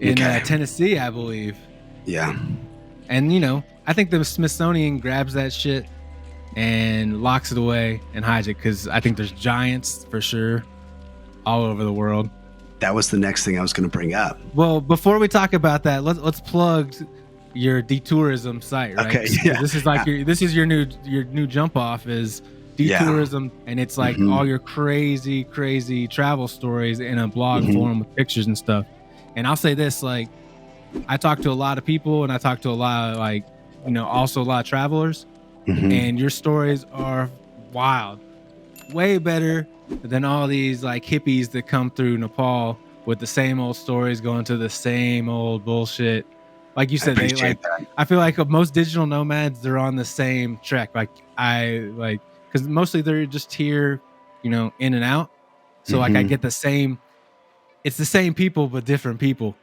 in Tennessee, I believe. Yeah, and I think the Smithsonian grabs that shit and locks it away and hides it, because I think there's giants for sure all over the world. That was the next thing I was going to bring up. Well, before we talk about that, let's plug your Detourism site, right? Okay, yeah. This is like this is your new jump off is Detourism, and it's like all your crazy travel stories in a blog form with pictures and stuff. And I'll say this, like, I talk to a lot of people, and I talk to a lot of also a lot of travelers, and your stories are wild, way better than all these like hippies that come through Nepal with the same old stories, going to the same old bullshit. Like you said, I feel like most digital nomads, they're on the same trek. Because mostly they're just here, in and out. So like I get it's the same people, but different people.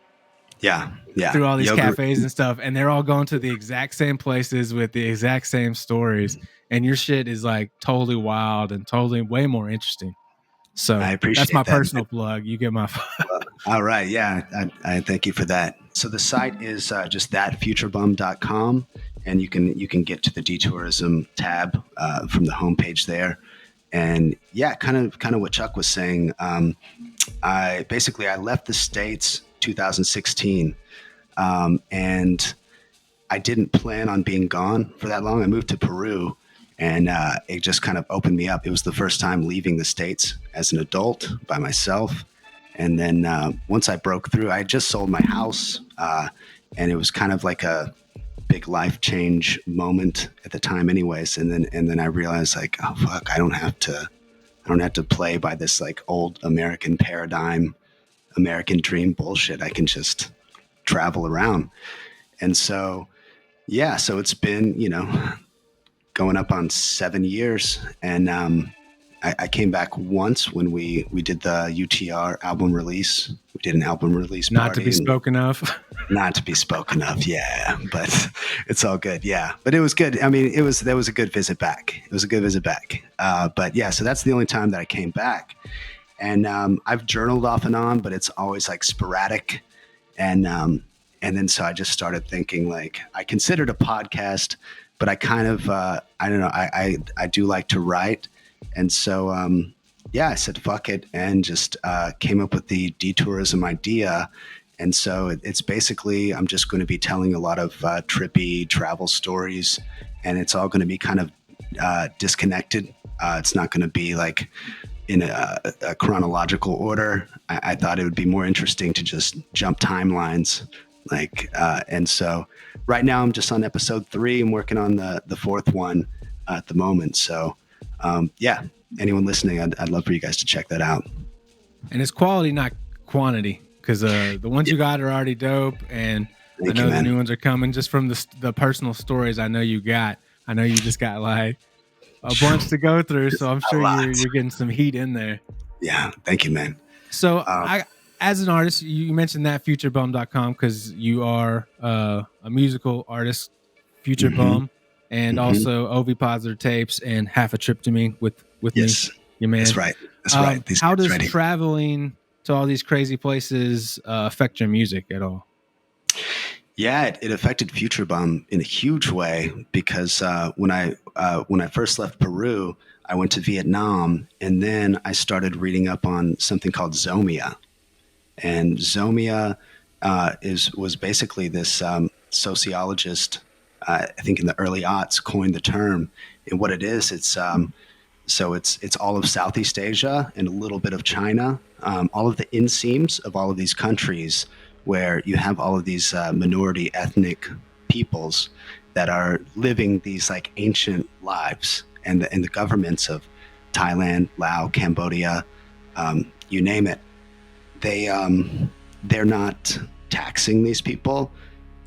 Yeah. Through all these cafes and stuff. And they're all going to the exact same places with the exact same stories. And your shit is like totally wild and totally way more interesting. So I appreciate that's my that. personal plug. You get my. All right. Yeah. I thank you for that. So the site is just that futurebum.com, and you can get to the Detourism tab from the homepage there. And yeah, kind of what Chuck was saying. I left the States 2016, and I didn't plan on being gone for that long. I moved to Peru, and it just kind of opened me up. It was the first time leaving the States as an adult by myself. And then once I broke through, I had just sold my house, and it was kind of like a big life change moment at the time, anyways. And then I realized, like, oh fuck, I don't have to play by this like old American paradigm, American dream bullshit. I can just travel around. And so yeah, so it's been, going up on 7 years. And I came back once when we did the UTR album release. We did an album release Not to party. be spoken of. Not to be spoken of, yeah, but it's all good, yeah. But it was good. I mean, that was a good visit back. It was a good visit back. But yeah, so that's the only time that I came back. And I've journaled off and on, but it's always like sporadic. And then so I just started thinking, like, I considered a podcast, but I kind of I don't know, I do like to write. And so yeah, I said fuck it, and just came up with the detourism idea. And so it's basically, I'm just going to be telling a lot of trippy travel stories, and it's all going to be kind of disconnected. It's not going to be like in a chronological order. I thought it would be more interesting to just jump timelines. And so right now I'm just on episode 3. I'm working on the fourth one at the moment. So yeah, anyone listening, I'd love for you guys to check that out. And it's quality, not quantity, because the ones you got are already dope, and Thank I know you, the man. new ones are coming just from the personal stories I know you got. I know you just got like a bunch to go through, so I'm sure you're getting some heat in there. Yeah, thank you, man. So as an artist, you mentioned that futurebum.com because you are a musical artist, Futurebum, and also Ovipositor Tapes and Half a Tryptamine with Yes, me, your man. That's right. That's right. How does traveling to all these crazy places affect your music at all? Yeah, it affected Futurebum in a huge way because when I first left Peru, I went to Vietnam, and then I started reading up on something called Zomia. And Zomia was basically this sociologist, I think in the early aughts, coined the term. And what it is, it's all of Southeast Asia and a little bit of China, all of the inseams of all of these countries where you have all of these minority ethnic peoples that are living these like ancient lives, and the governments of Thailand, Laos, Cambodia, you name it, they're not taxing these people.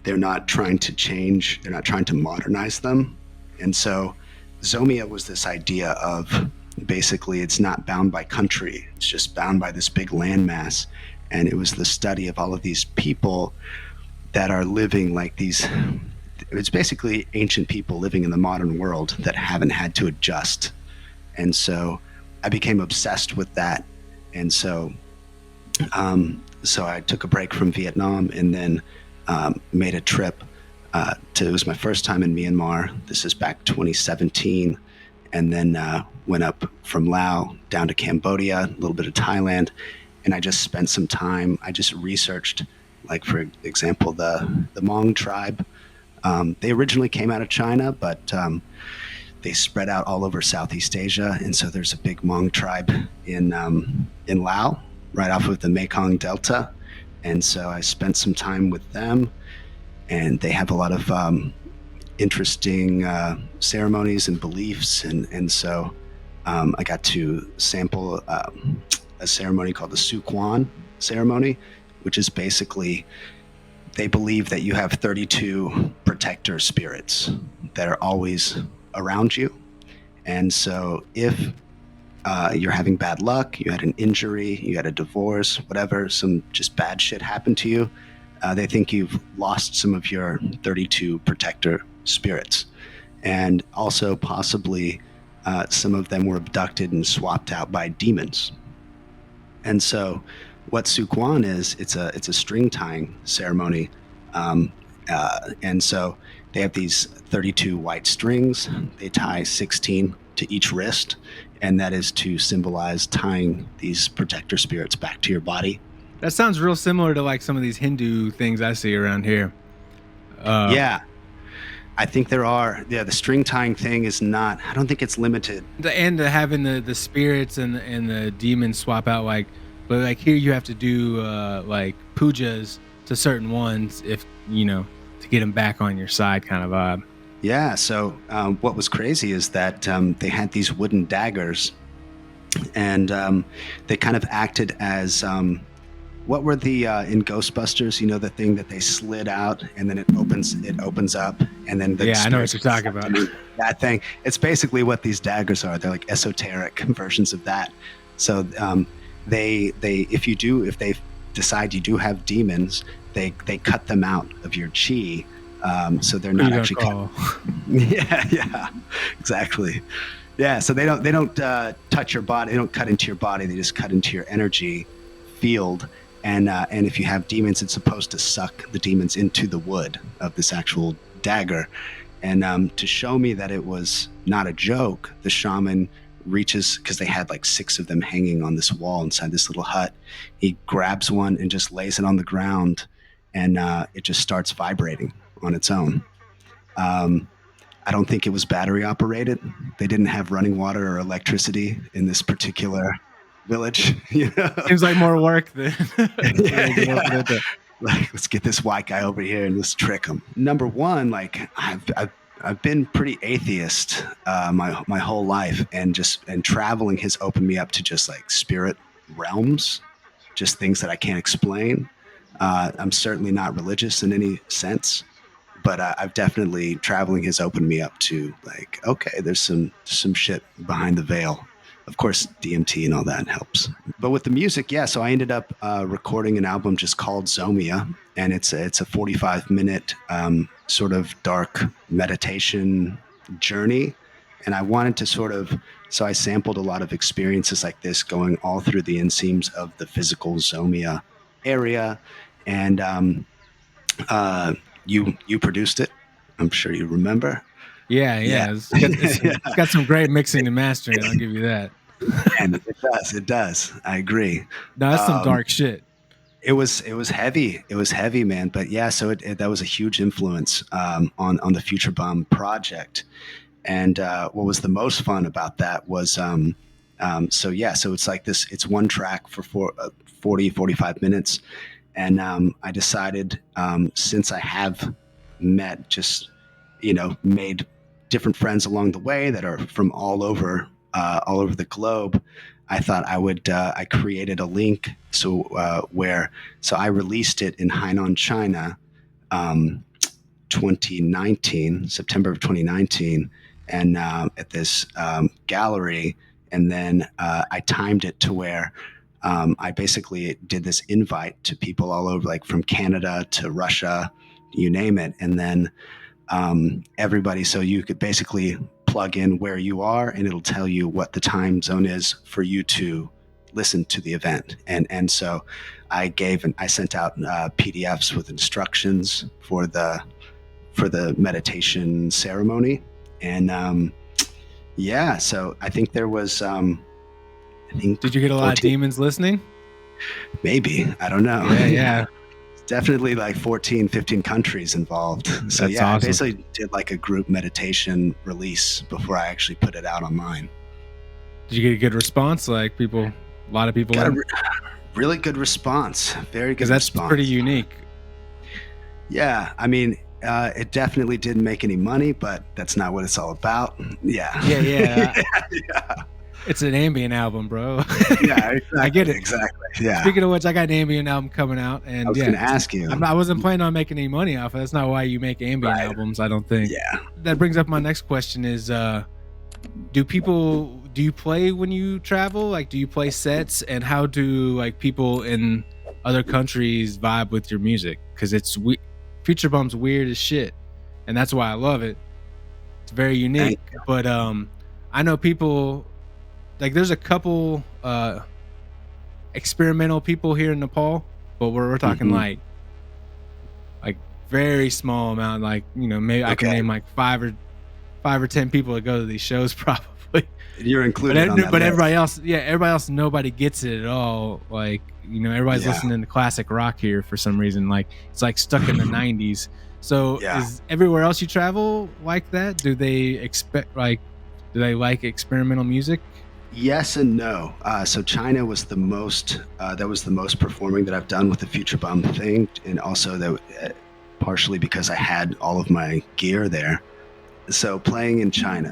They're not trying to change. They're not trying to modernize them. And so Zomia was this idea of basically it's not bound by country. It's just bound by this big landmass. And it was the study of all of these people that are living like these. It's basically ancient people living in the modern world that haven't had to adjust. And so I became obsessed with that. And so I took a break from Vietnam, and then made a trip it was my first time in Myanmar. This is back 2017. And then went up from Laos down to Cambodia, a little bit of Thailand. And I just spent some time, I just researched, like, for example, the Hmong tribe. They originally came out of China, but they spread out all over Southeast Asia. And so there's a big Hmong tribe in Laos, right off of the Mekong Delta. And so I spent some time with them, and they have a lot of interesting ceremonies and beliefs. And so I got to sample a ceremony called the Suquan ceremony, which is basically, they believe that you have 32 protector spirits that are always around you. And so if you're having bad luck, you had an injury, you had a divorce, whatever, some just bad shit happened to you, they think you've lost some of your 32 protector spirits. And also possibly some of them were abducted and swapped out by demons. And so what Suquan is, it's a string tying ceremony, um, and so they have these 32 white strings. They tie 16 to each wrist, and that is to symbolize tying these protector spirits back to your body. That sounds real similar to like some of these Hindu things I see around here. Yeah, I think there are. Yeah, the string tying thing is not. I don't think it's limited. And having the spirits and the demons swap out, like, but like here you have to do like pujas to certain ones if to get them back on your side, kind of vibe. Yeah. So what was crazy is that they had these wooden daggers, and they kind of acted as what were the in Ghostbusters? You know, the thing that they slid out and then it opens up, and then I know what you're talking about. That thing. It's basically what these daggers are. They're like esoteric versions of that. So they if they decide you do have demons, they cut them out of your chi. So they're not actually yeah, exactly. Yeah, so they don't touch your body. They don't cut into your body. They just cut into your energy field. And if you have demons, it's supposed to suck the demons into the wood of this actual dagger. And to show me that it was not a joke, the shaman reaches, because they had like 6 of them hanging on this wall inside this little hut. He grabs one and just lays it on the ground, and it just starts vibrating on its own. I don't think it was battery operated. They didn't have running water or electricity in this particular village. Seems like more work than like, let's get this white guy over here and let's trick him. Number one, like I've been pretty atheist my whole life, and traveling has opened me up to just like spirit realms, just things that I can't explain. I'm certainly not religious in any sense, but I've definitely, traveling has opened me up to like, okay, there's some shit behind the veil. Of course, DMT and all that helps. But with the music, yeah, so I ended up recording an album just called Zomia, and it's a 45-minute sort of dark meditation journey. And I wanted to so I sampled a lot of experiences like this going all through the inseams of the physical Zomia area. And you produced it. I'm sure you remember. Yeah. It's got some great mixing and mastering. I'll give you that. And it does. I agree. No, that's some dark shit. It was heavy. It was heavy, man. But yeah, so that was a huge influence on the Futurebum project. And what was the most fun about that was, so it's like this. It's one track for 45 minutes, and I decided, since I have made different friends along the way that are from all over the globe, I thought I created a link so I released it in Hainan, China, 2019, September of 2019, and at this gallery, and then I timed it to where I basically did this invite to people all over, like from Canada to Russia, you name it, and then everybody, so you could basically plug in where you are and it'll tell you what the time zone is for you to listen to the event. And so I sent out PDFs with instructions for the meditation ceremony. And so I think there was did you get a lot of demons listening? Maybe, I don't know. Yeah. Definitely like 14, 15 countries involved. So That's awesome. I basically did like a group meditation release before I actually put it out online. Did you get a good response? Like a lot of people got really good response. Very good response. That's pretty unique. Yeah. I mean, it definitely didn't make any money, but that's not what it's all about. Yeah. Yeah. It's an ambient album, bro. Yeah, exactly, I get it. Exactly. Yeah. Speaking of which, I got an ambient album coming out, and I was going to ask you. I wasn't planning on making any money off it. That's not why you make ambient albums, I don't think. Yeah. That brings up my next question: is do you play when you travel? Like, do you play sets, and how do like people in other countries vibe with your music? Because Futurebum's weird as shit, and that's why I love it. It's very unique. But I know people. Like, there's a couple experimental people here in Nepal, but we're talking like very small amount. Like, you know, maybe I can name like 5 or 10 people that go to these shows probably. You're included on that but list. everybody else, nobody gets it at all. Like, you know, everybody's listening to classic rock here for some reason. Like, it's like stuck in the 90s. So is everywhere else you travel like that? Do they like experimental music? Yes and no. So China was the most performing that I've done with the Futurebum thing, and also that partially because I had all of my gear there. So playing in China,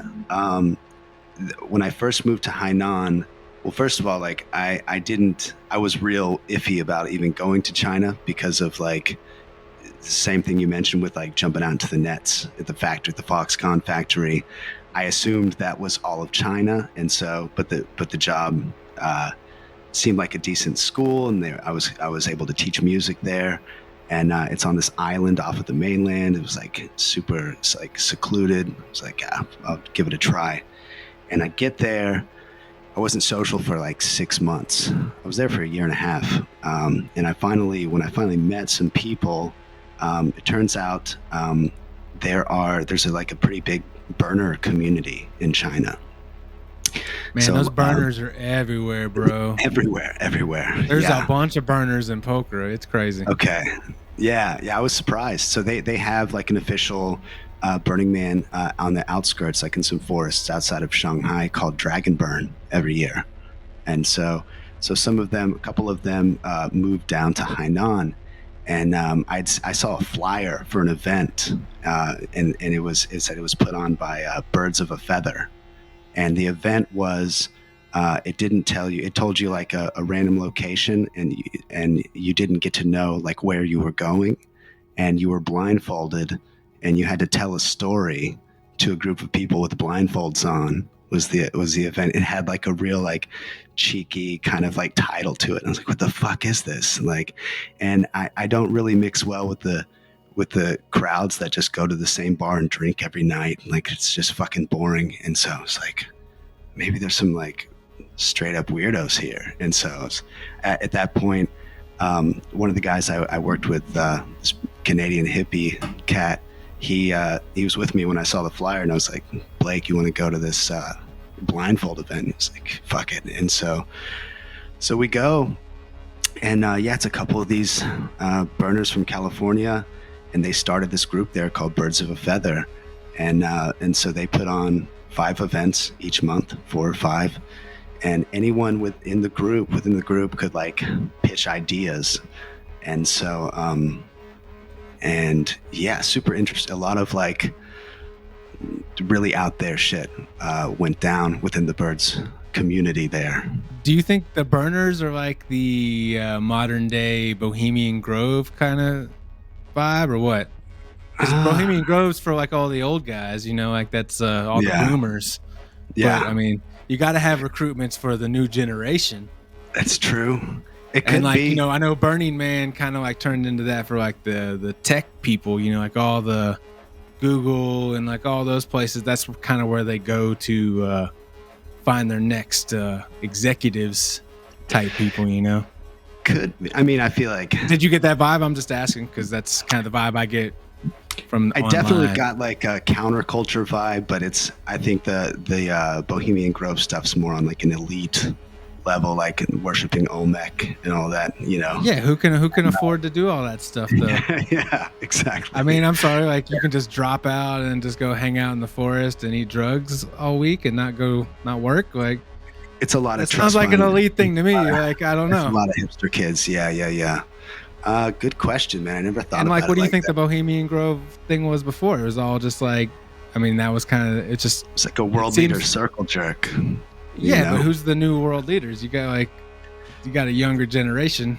when I first moved to Hainan, well, first of all, like I was real iffy about even going to China because of like the same thing you mentioned with like jumping out into the nets at the factory, the Foxconn factory. I assumed that was all of China, and so, but the job seemed like a decent school, and I was able to teach music there, and it's on this island off of the mainland. It was like super, it's like secluded. I was like, yeah, I'll give it a try, and I get there. I wasn't social for like 6 months. I was there for a year and a half, and when I finally met some people, it turns out there's a pretty big burner community in China. Man, so, those burners are everywhere, bro. Everywhere. There's a bunch of burners in Pokhara. It's crazy. Okay. Yeah, I was surprised. So they have like an official Burning Man on the outskirts, like in some forests outside of Shanghai, called Dragon Burn every year. And so a couple of them moved down to Hainan. And I saw a flyer for an event, and it said it was put on by Birds of a Feather, and the event was it didn't tell you, it told you like a random location, and you didn't get to know like where you were going, and you were blindfolded, and you had to tell a story to a group of people with blindfolds on. Was the event. It had like a real like cheeky kind of like title to it. And I was like, what the fuck is this? Like, and I don't really mix well with the crowds that just go to the same bar and drink every night. Like, it's just fucking boring. And so I was like, maybe there's some like straight up weirdos here. And so at that point, one of the guys I worked with, this Canadian hippie cat, he was with me when I saw the flyer, and I was like, Blake, you want to go to this blindfold event? He was like, fuck it. And so we go, and it's a couple of these burners from California, and they started this group there called Birds of a Feather, and so they put on 5 events each month, 4 or 5, and anyone within the group could like pitch ideas, and so super interesting. A lot of like really out there shit went down within the Birds community there. Do you think the burners are like the modern day Bohemian Grove kind of vibe, or what? Because Bohemian Grove's for like all the old guys, you know, like that's all the boomers. Yeah. But, I mean, you got to have recruitments for the new generation. That's true. It could and like be. You know, I know Burning Man kind of like turned into that for like the tech people, you know, like all the Google and like all those places. That's kind of where they go to find their next executives type people, you know. Could be. I mean, I feel like. Did you get that vibe? I'm just asking because that's kind of the vibe I get from. I online. definitely got like a counterculture vibe, but I think the Bohemian Grove stuff's more on like an elite level, like worshiping Olmec and all that, you know. Yeah, who can afford to do all that stuff though? Yeah, exactly. I mean, I'm sorry, like you can just drop out and just go hang out in the forest and eat drugs all week and not work. Like, it's a lot of. It sounds like an elite thing to me. Like, I don't know. A lot of hipster kids. Yeah. Good question, man. I never thought. And like, what do you think the Bohemian Grove thing was before? It was all just like, I mean, that was kind of it's like a world leader circle jerk. Yeah, but who's the new world leaders? You got a younger generation.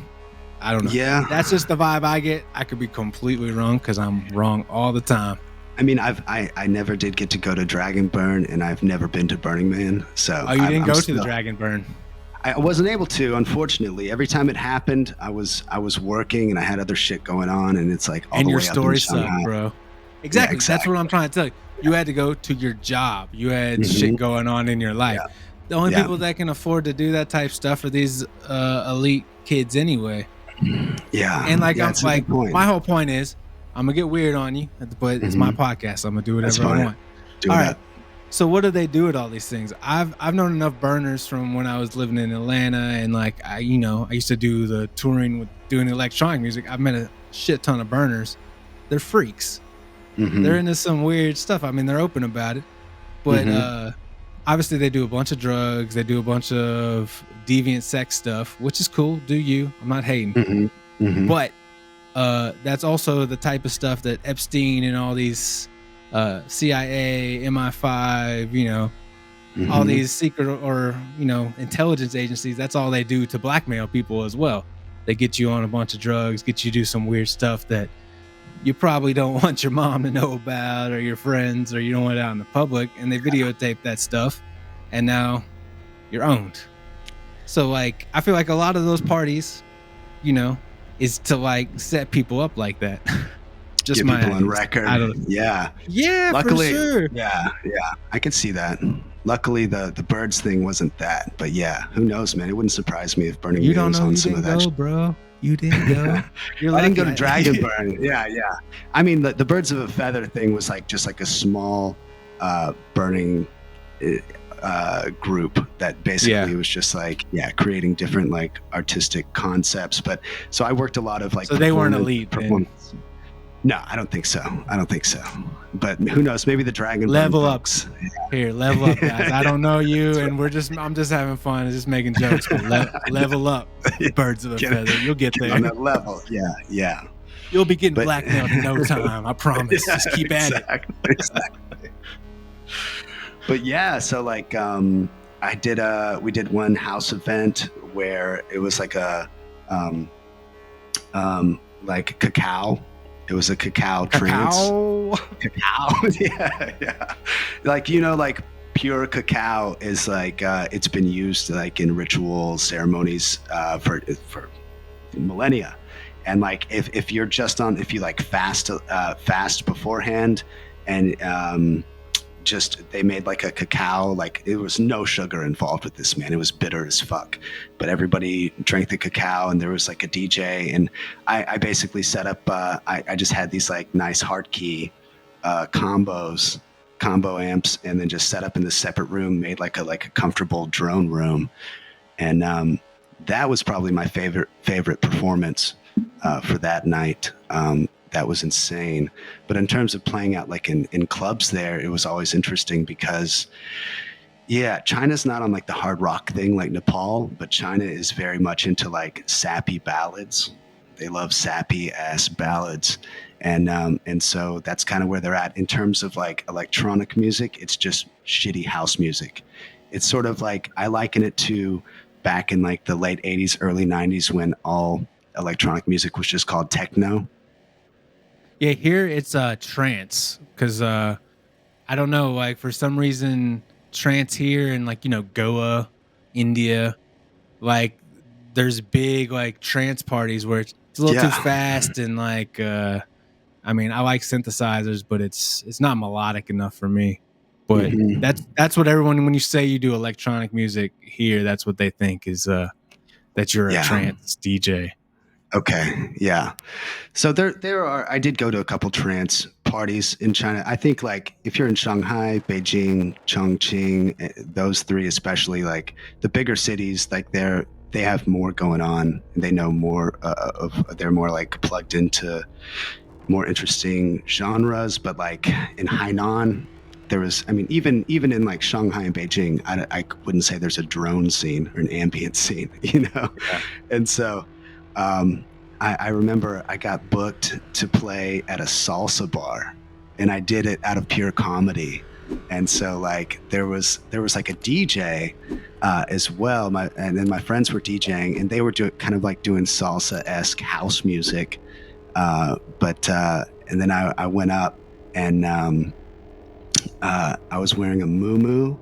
I don't know. Yeah, that's just the vibe I get. I could be completely wrong because I'm wrong all the time. I mean, I never did get to go to Dragon Burn, and I've never been to Burning Man. So you didn't go to the Dragon Burn? I wasn't able to, unfortunately. Every time it happened, I was working and I had other shit going on, and it's like all and the your way story up in Shanghai. sucked, bro. Exactly. That's what I'm trying to tell you. You had to go to your job. You had shit going on in your life. Yeah. The only people that can afford to do that type stuff are these elite kids anyway. Yeah. And like, yeah, I'm like, my whole point is, I'm gonna get weird on you, but it's my podcast. I'm gonna do whatever I want. All right. So what do they do with all these things? I've known enough burners from when I was living in Atlanta, and like I used to do the touring with doing electronic music. I've met a shit ton of burners. They're freaks. They're into some weird stuff. I mean, they're open about it, but obviously they do a bunch of drugs. They do a bunch of deviant sex stuff, which is cool. Do you? I'm not hating, but that's also the type of stuff that Epstein and all these CIA, MI5, all these secret or intelligence agencies, that's all they do to blackmail people as well. They get you on a bunch of drugs, get you to do some weird stuff that you probably don't want your mom to know about, or your friends, or you don't want it out in the public, and they videotape that stuff, and now you're owned. So like, I feel like a lot of those parties, is to like set people up like that. Just get people on record. Yeah, luckily, for sure. Yeah, I could see that. Luckily, the birds thing wasn't that, but yeah, who knows, man? It wouldn't surprise me if Burning Man was on some of that. Bro. You didn't go. I didn't go to Dragonburn. Yeah. I mean, the Birds of a Feather thing was like just like a small burning group that basically was just like creating different like artistic concepts. But so I worked a lot of like. So they weren't elite. No, I don't think so. But who knows? Maybe the Dragon level ups. Here, level up, guys. I don't know you, and I'm just having fun and just making jokes. But level up, Birds of a Feather. You'll get there on that level. Yeah. You'll be getting blackmailed in no time. I promise. Just keep at it. Exactly. But yeah, so like we did one house event where it was like a like cacao. It was a cacao trance. Cacao. Yeah. Like, like pure cacao is like, it's been used like in ritual ceremonies for millennia. And like, if you're just if you like fast beforehand and they made like a cacao, like it was no sugar involved with this, man. It was bitter as fuck, but everybody drank the cacao, and there was like a DJ, and I basically set up, I just had these like nice hard key combo amps, and then just set up in this separate room, made like a comfortable drone room. And that was probably my favorite performance for that night. That was insane. But in terms of playing out like in clubs there, it was always interesting because, China's not on like the hard rock thing like Nepal, but China is very much into like sappy ballads. They love sappy ass ballads. And so that's kind of where they're at. In terms of like electronic music, it's just shitty house music. It's sort of like, I liken it to back in like the late 80s, early 90s when all electronic music was just called techno. Yeah, here it's trance, because I don't know, like for some reason trance here in like Goa, India, like there's big like trance parties where it's a little too fast, and like I mean, I like synthesizers, but it's not melodic enough for me. But that's what everyone, when you say you do electronic music here, that's what they think is that you're a trance DJ. Okay, yeah. So there are. I did go to a couple trance parties in China. I think like if you're in Shanghai, Beijing, Chongqing, those three especially, like the bigger cities, like they have more going on. They know more they're more like plugged into more interesting genres. But like in Hainan, there was. I mean, even in like Shanghai and Beijing, I wouldn't say there's a drone scene or an ambient scene, And so. I remember I got booked to play at a salsa bar, and I did it out of pure comedy. And so like there was like a DJ as well. And then my friends were DJing, and they were kind of like doing salsa-esque house music. And then I went up, and I was wearing a muumuu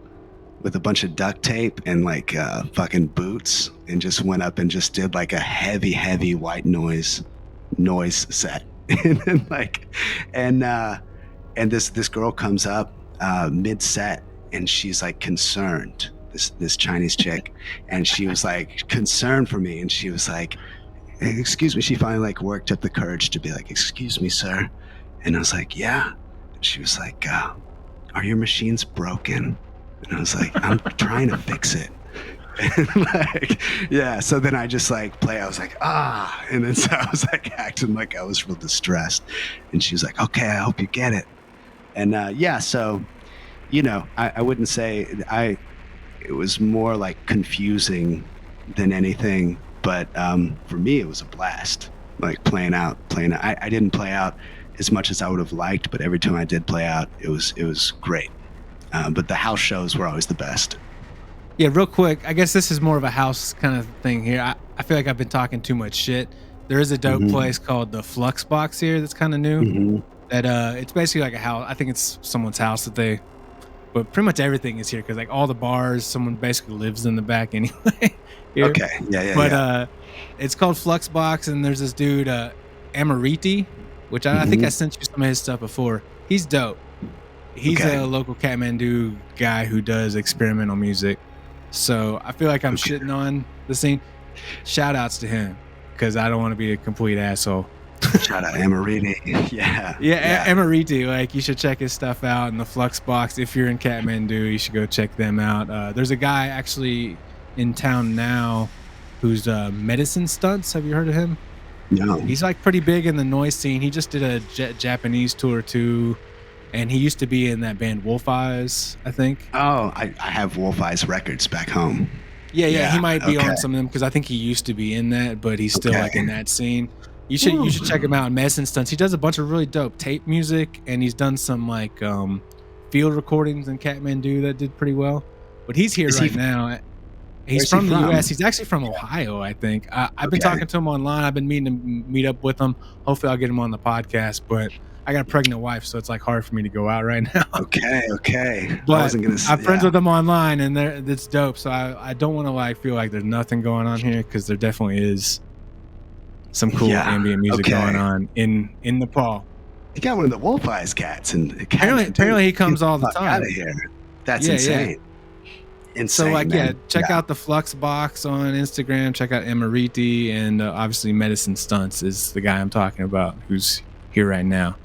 with a bunch of duct tape and like fucking boots, and just went up and just did like a heavy white noise set. And then like, and this girl comes up mid set, and she's like concerned, this Chinese chick, and she was like concerned for me, and she was like, excuse me. She finally like worked up the courage to be like, excuse me, sir. And I was like, yeah. And she was like, are your machines broken? And I was like, I'm trying to fix it. And like, yeah. So then I just like I was like, and then so I was like acting like I was real distressed. And she was like, okay, I hope you get it. And so I wouldn't say it was more like confusing than anything, but for me it was a blast, like playing out. I didn't play out as much as I would have liked, but every time I did play out, it was great. But the house shows were always the best. Yeah, real quick, I guess this is more of a house kind of thing here. I feel like I've been talking too much shit. There is a dope place called the Flux Box here that's kind of new. That it's basically like a house. I think it's someone's house but pretty much everything is here because like all the bars, someone basically lives in the back anyway. Here. Okay, yeah. But it's called Flux Box, and there's this dude Amariti, which I think I sent you some of his stuff before. He's dope. He's a local Kathmandu guy who does experimental music. So I feel like I'm shitting on the scene. Shout outs to him because I don't want to be a complete asshole. Shout out Amariti. Yeah. Amariti. Like you should check his stuff out in the Flux Box. If you're in Kathmandu, you should go check them out. There's a guy actually in town now who's Medicine Stunts. Have you heard of him? No. He's like pretty big in the noise scene. He just did a Japanese tour too. And he used to be in that band Wolf Eyes, I think. Oh, I have Wolf Eyes records back home. Yeah. He might be on some of them because I think he used to be in that, but he's still like in that scene. You should check him out in Medicine Stunts. He does a bunch of really dope tape music, and he's done some like field recordings in Kathmandu that did pretty well. But he's here right now. He's from the U.S. He's actually from Ohio, I think. I've been talking to him online. I've been meeting to meet up with him. Hopefully, I'll get him on the podcast, but I got a pregnant wife, so it's like hard for me to go out right now. Okay. But I'm friends with them online, and it's dope. So I don't want to like feel like there's nothing going on here because there definitely is some cool ambient music going on in Nepal. You got one of the Wolf Eyes cats, and apparently he comes all the time. Out of here. That's insane. Insane. So like man. check out the Flux Box on Instagram. Check out Emariti, and obviously Medicine Stunts is the guy I'm talking about who's here right now.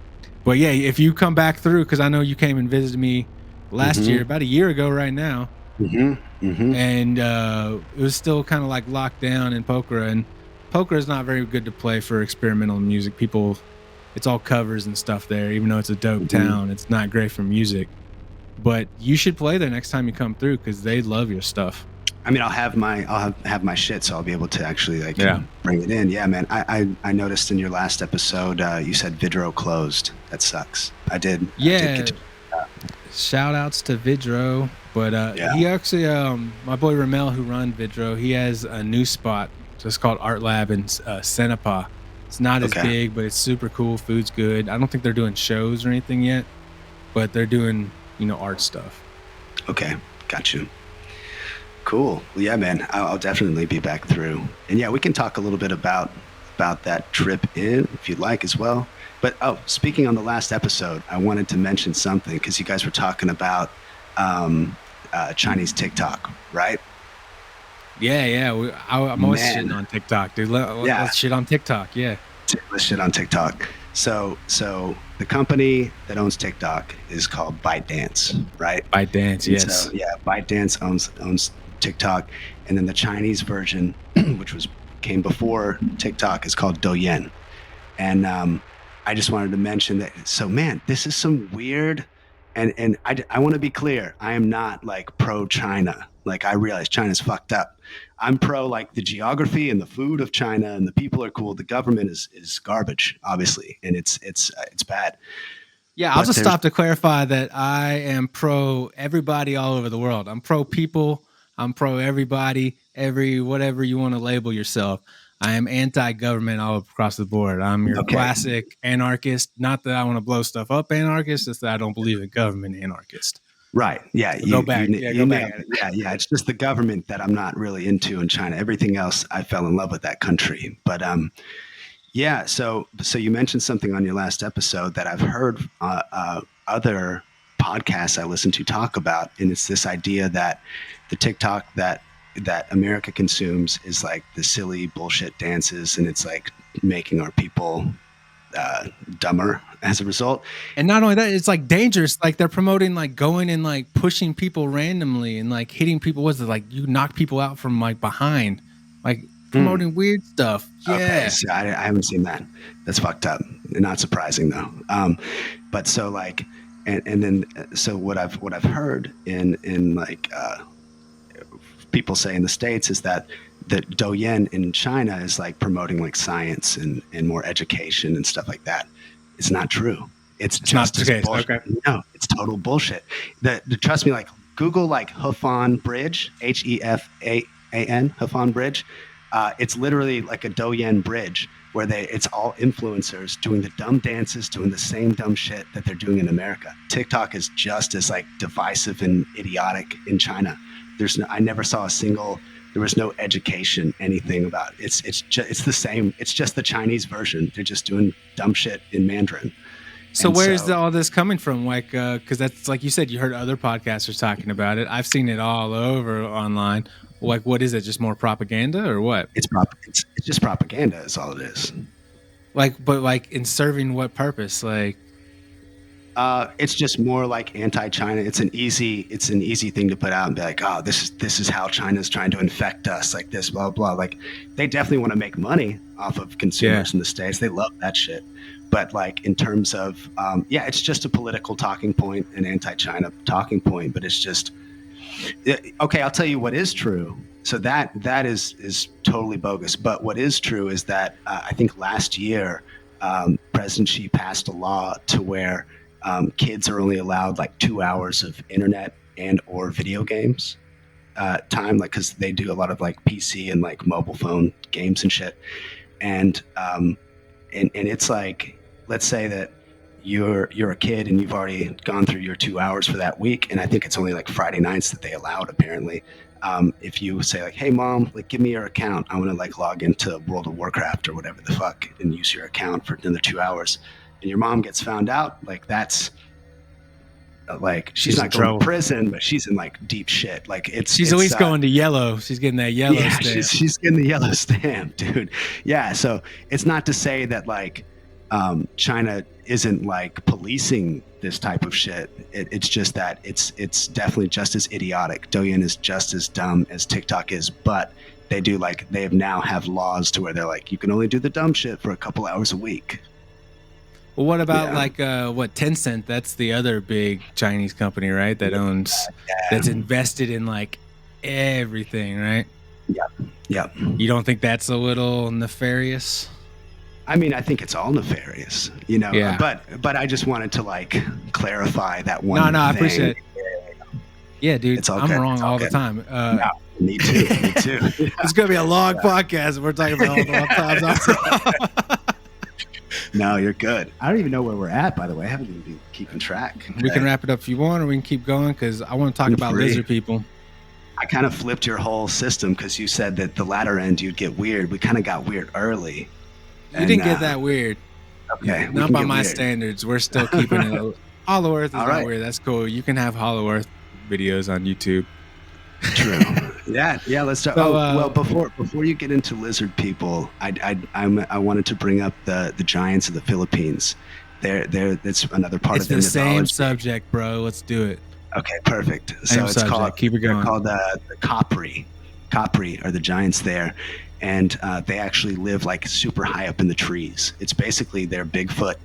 But yeah, if you come back through, because I know you came and visited me last year, about a year ago right now, and it was still kind of like locked down in Pokhara, and Pokhara is not very good to play for experimental music. It's all covers and stuff there, even though it's a dope town. It's not great for music, but you should play there next time you come through because they love your stuff. I mean, I'll have my shit, so I'll be able to actually bring it in. Yeah, man. I noticed in your last episode you said Vidro closed. That sucks. I did. Yeah. Shout outs to Vidro, but he actually my boy Ramel who runs Vidro, he has a new spot. It's called Art Lab in Senapa. It's not as big, but it's super cool. Food's good. I don't think they're doing shows or anything yet, but they're doing art stuff. Okay, got you. Cool. Well, yeah, man, I'll definitely be back through. And yeah, we can talk a little bit about that trip in if you'd like as well. But speaking on the last episode, I wanted to mention something because you guys were talking about Chinese TikTok, right? Yeah. I'm always shitting on TikTok, dude. Let's shit on TikTok. Yeah. Let's shit on TikTok. So the company that owns TikTok is called ByteDance, right? ByteDance, yes. So, yeah, ByteDance owns TikTok, and then the Chinese version, which came before TikTok, is called Douyin. And I just wanted to mention that. So, man, this is some weird, and I want to be clear. I am not like pro China. Like I realize China's fucked up. I'm pro like the geography and the food of China, and the people are cool. The government is garbage, obviously, and it's bad. Yeah, I'll just stop to clarify that I am pro everybody all over the world. I'm pro people. I'm pro everybody, whatever you want to label yourself. I am anti-government all across the board. I'm your classic anarchist. Not that I want to blow stuff up anarchist, it's that I don't believe in government anarchist. Right. Yeah. Go back. Go back. Yeah. It's just the government that I'm not really into in China. Everything else, I fell in love with that country. But So you mentioned something on your last episode that I've heard other podcasts I listen to talk about, and it's this idea that the TikTok that America consumes is like the silly bullshit dances, and it's like making our people dumber as a result. And not only that, it's like dangerous. Like they're promoting like going and like pushing people randomly and like hitting people. What's it like? You knock people out from like behind, like promoting weird stuff. Yeah. Okay, so I haven't seen that. That's fucked up. Not surprising though. But so like, and then so what I've heard in like people say in the States is that Douyin in China is like promoting like science and more education and stuff like that. It's not true. It's just not the case. bullshit. Okay. No, it's total bullshit. Trust me, like Google like Hefan Bridge, Hefan, Hefan Bridge. It's literally like a Douyin bridge where it's all influencers doing the dumb dances, doing the same dumb shit that they're doing in America. TikTok is just as like divisive and idiotic in China. I never saw there was no education, anything about it. It's the same. It's just the Chinese version. They're just doing dumb shit in Mandarin. So where's all this coming from? Like, because that's like you said, you heard other podcasters talking about it. I've seen it all over online. Like, what is it? Just more propaganda or what? It's just propaganda is all it is. Like, but like in serving what purpose? Like, it's just more like anti-China. It's an easy thing to put out and be like, oh, this is how China's trying to infect us, like this, blah, blah. Like they definitely want to make money off of consumers in the States. They love that shit. But like in terms of, it's just a political talking point, an anti-China talking point, but it's just, okay, I'll tell you what is true. So that is totally bogus. But what is true is that I think last year, President Xi passed a law to where kids are only allowed like 2 hours of internet and or video games time, like because they do a lot of like PC and like mobile phone games and shit. And it's like, let's say that you're a kid and you've already gone through your 2 hours for that week, and I think it's only like Friday nights that they allowed apparently. If you say like, hey mom, like give me your account, I want to like log into World of Warcraft or whatever the fuck and use your account for another 2 hours, and your mom gets found out, like that's like she's not going to prison, but she's in like deep shit. Like she's at least going to yellow. She's getting that yellow stamp. She's getting the yellow stamp, dude. Yeah, so it's not to say that like China isn't like policing this type of shit. It's just that it's definitely just as idiotic. Douyin is just as dumb as TikTok is, but they now have laws to where they're like, you can only do the dumb shit for a couple hours a week. Well, what about like Tencent? That's the other big Chinese company, right? That owns, that's invested in like everything, right? Yeah. You don't think that's a little nefarious? I mean, I think it's all nefarious, you know. Yeah. But I just wanted to like clarify that one. No, I appreciate it. Yeah, dude, it's all I'm wrong all the time. No, me too. It's gonna be a long podcast. We're talking about all the times. No, you're good. I don't even know where we're at, by the way. I haven't even been keeping track. Okay. We can wrap it up if you want, or we can keep going because I want to talk about lizard people. I kind of flipped your whole system because you said that the latter end you'd get weird. We kind of got weird early. You didn't get that weird. Okay. Not by my standards. We're still keeping it. Hollow Earth is not weird. That's cool. You can have Hollow Earth videos on YouTube. True. Yeah. Let's start. Well, before you get into lizard people, I wanted to bring up the giants of the Philippines. That's another part of their mythology. It's the same subject, bro. Let's do it. Okay, perfect. Same subject. Keep it going. They're called the Capri. Capri are the giants there, and they actually live like super high up in the trees. It's basically their Bigfoot,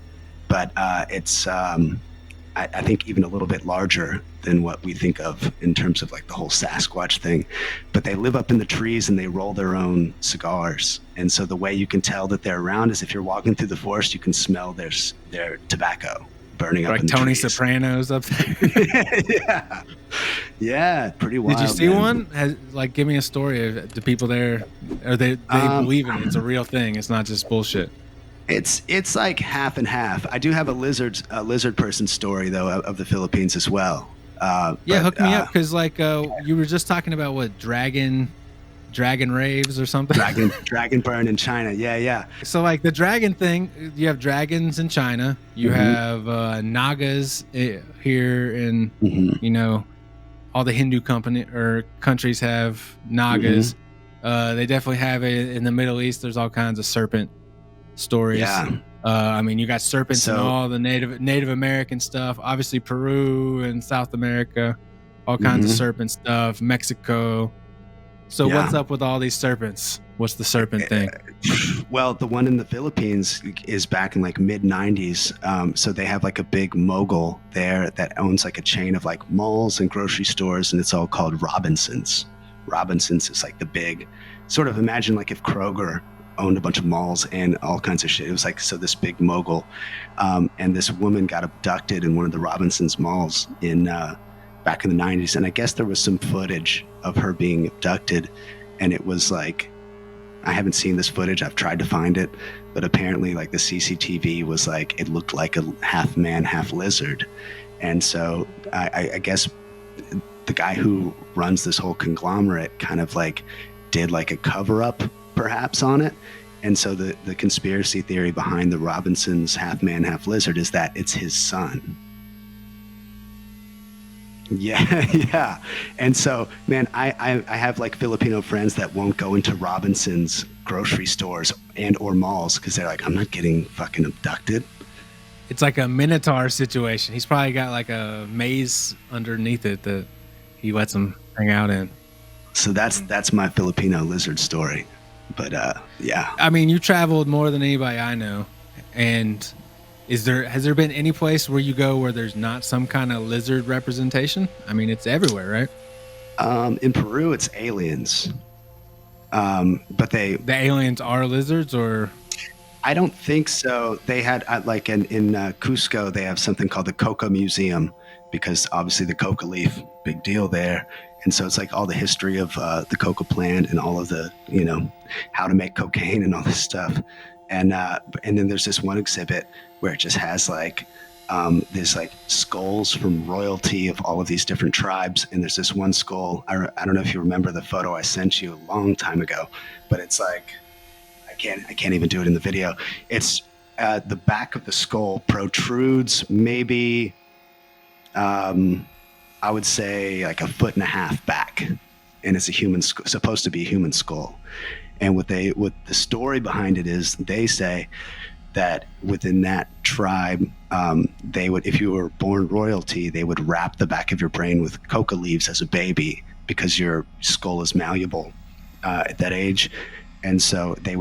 but it's I think even a little bit larger than what we think of in terms of like the whole Sasquatch thing. But they live up in the trees and they roll their own cigars. And so the way you can tell that they're around is if you're walking through the forest, you can smell their tobacco burning up in the trees. Like Tony Soprano's up there. Yeah, pretty wild. Did you see one? Like, give me a story of the people there. Or they believe in it. It's a real thing. It's not just bullshit. It's like half and half. I do have a lizard person story though of the Philippines as well. Hook me up because like you were just talking about what dragon dragon raves or something. Dragon burn in China. Yeah. So like the dragon thing, you have dragons in China. You have Nagas here in all the Hindu countries have Nagas. They definitely have it in the Middle East. There's all kinds of serpent stories. Yeah. I mean, you got serpents and all the Native American stuff. Obviously, Peru and South America, all kinds of serpent stuff. Mexico. So what's up with all these serpents? What's the serpent thing? Well, the one in the Philippines is back in like mid 90s. So they have like a big mogul there that owns like a chain of like malls and grocery stores, and it's all called Robinsons. Robinsons is like the big sort of, imagine like if Kroger owned a bunch of malls and all kinds of shit. It was like, so this big mogul, and this woman got abducted in one of the Robinsons malls in back in the 90s, and I guess there was some footage of her being abducted, and it was like, I haven't seen this footage, I've tried to find it, but apparently like the CCTV was like, it looked like a half man, half lizard. And so I guess the guy who runs this whole conglomerate kind of like did like a cover up perhaps on it. And so the conspiracy theory behind the Robinsons half man, half lizard is that it's his son. Yeah. And so, man, I have like Filipino friends that won't go into Robinsons grocery stores and or malls because they're like, I'm not getting fucking abducted. It's like a Minotaur situation. He's probably got like a maze underneath it that he lets them hang out in. So that's my Filipino lizard story. But yeah. I mean, you traveled more than anybody I know. And has there been any place where you go where there's not some kind of lizard representation? I mean, it's everywhere, right? In Peru, it's aliens. But the aliens are lizards, or? I don't think so. They had like in Cusco, they have something called the Coca Museum, because obviously the coca leaf, big deal there. And so it's like all the history of the coca plant and all of the, how to make cocaine and all this stuff. And then there's this one exhibit where it just has like there's like skulls from royalty of all of these different tribes. And there's this one skull. I don't know if you remember the photo I sent you a long time ago, but it's like, I can't even do it in the video. It's the back of the skull protrudes maybe, I would say like 1.5 feet back, and it's supposed to be a human skull. And what the story behind it is, they say that within that tribe, they would, if you were born royalty, they would wrap the back of your brain with coca leaves as a baby because your skull is malleable at that age. And so they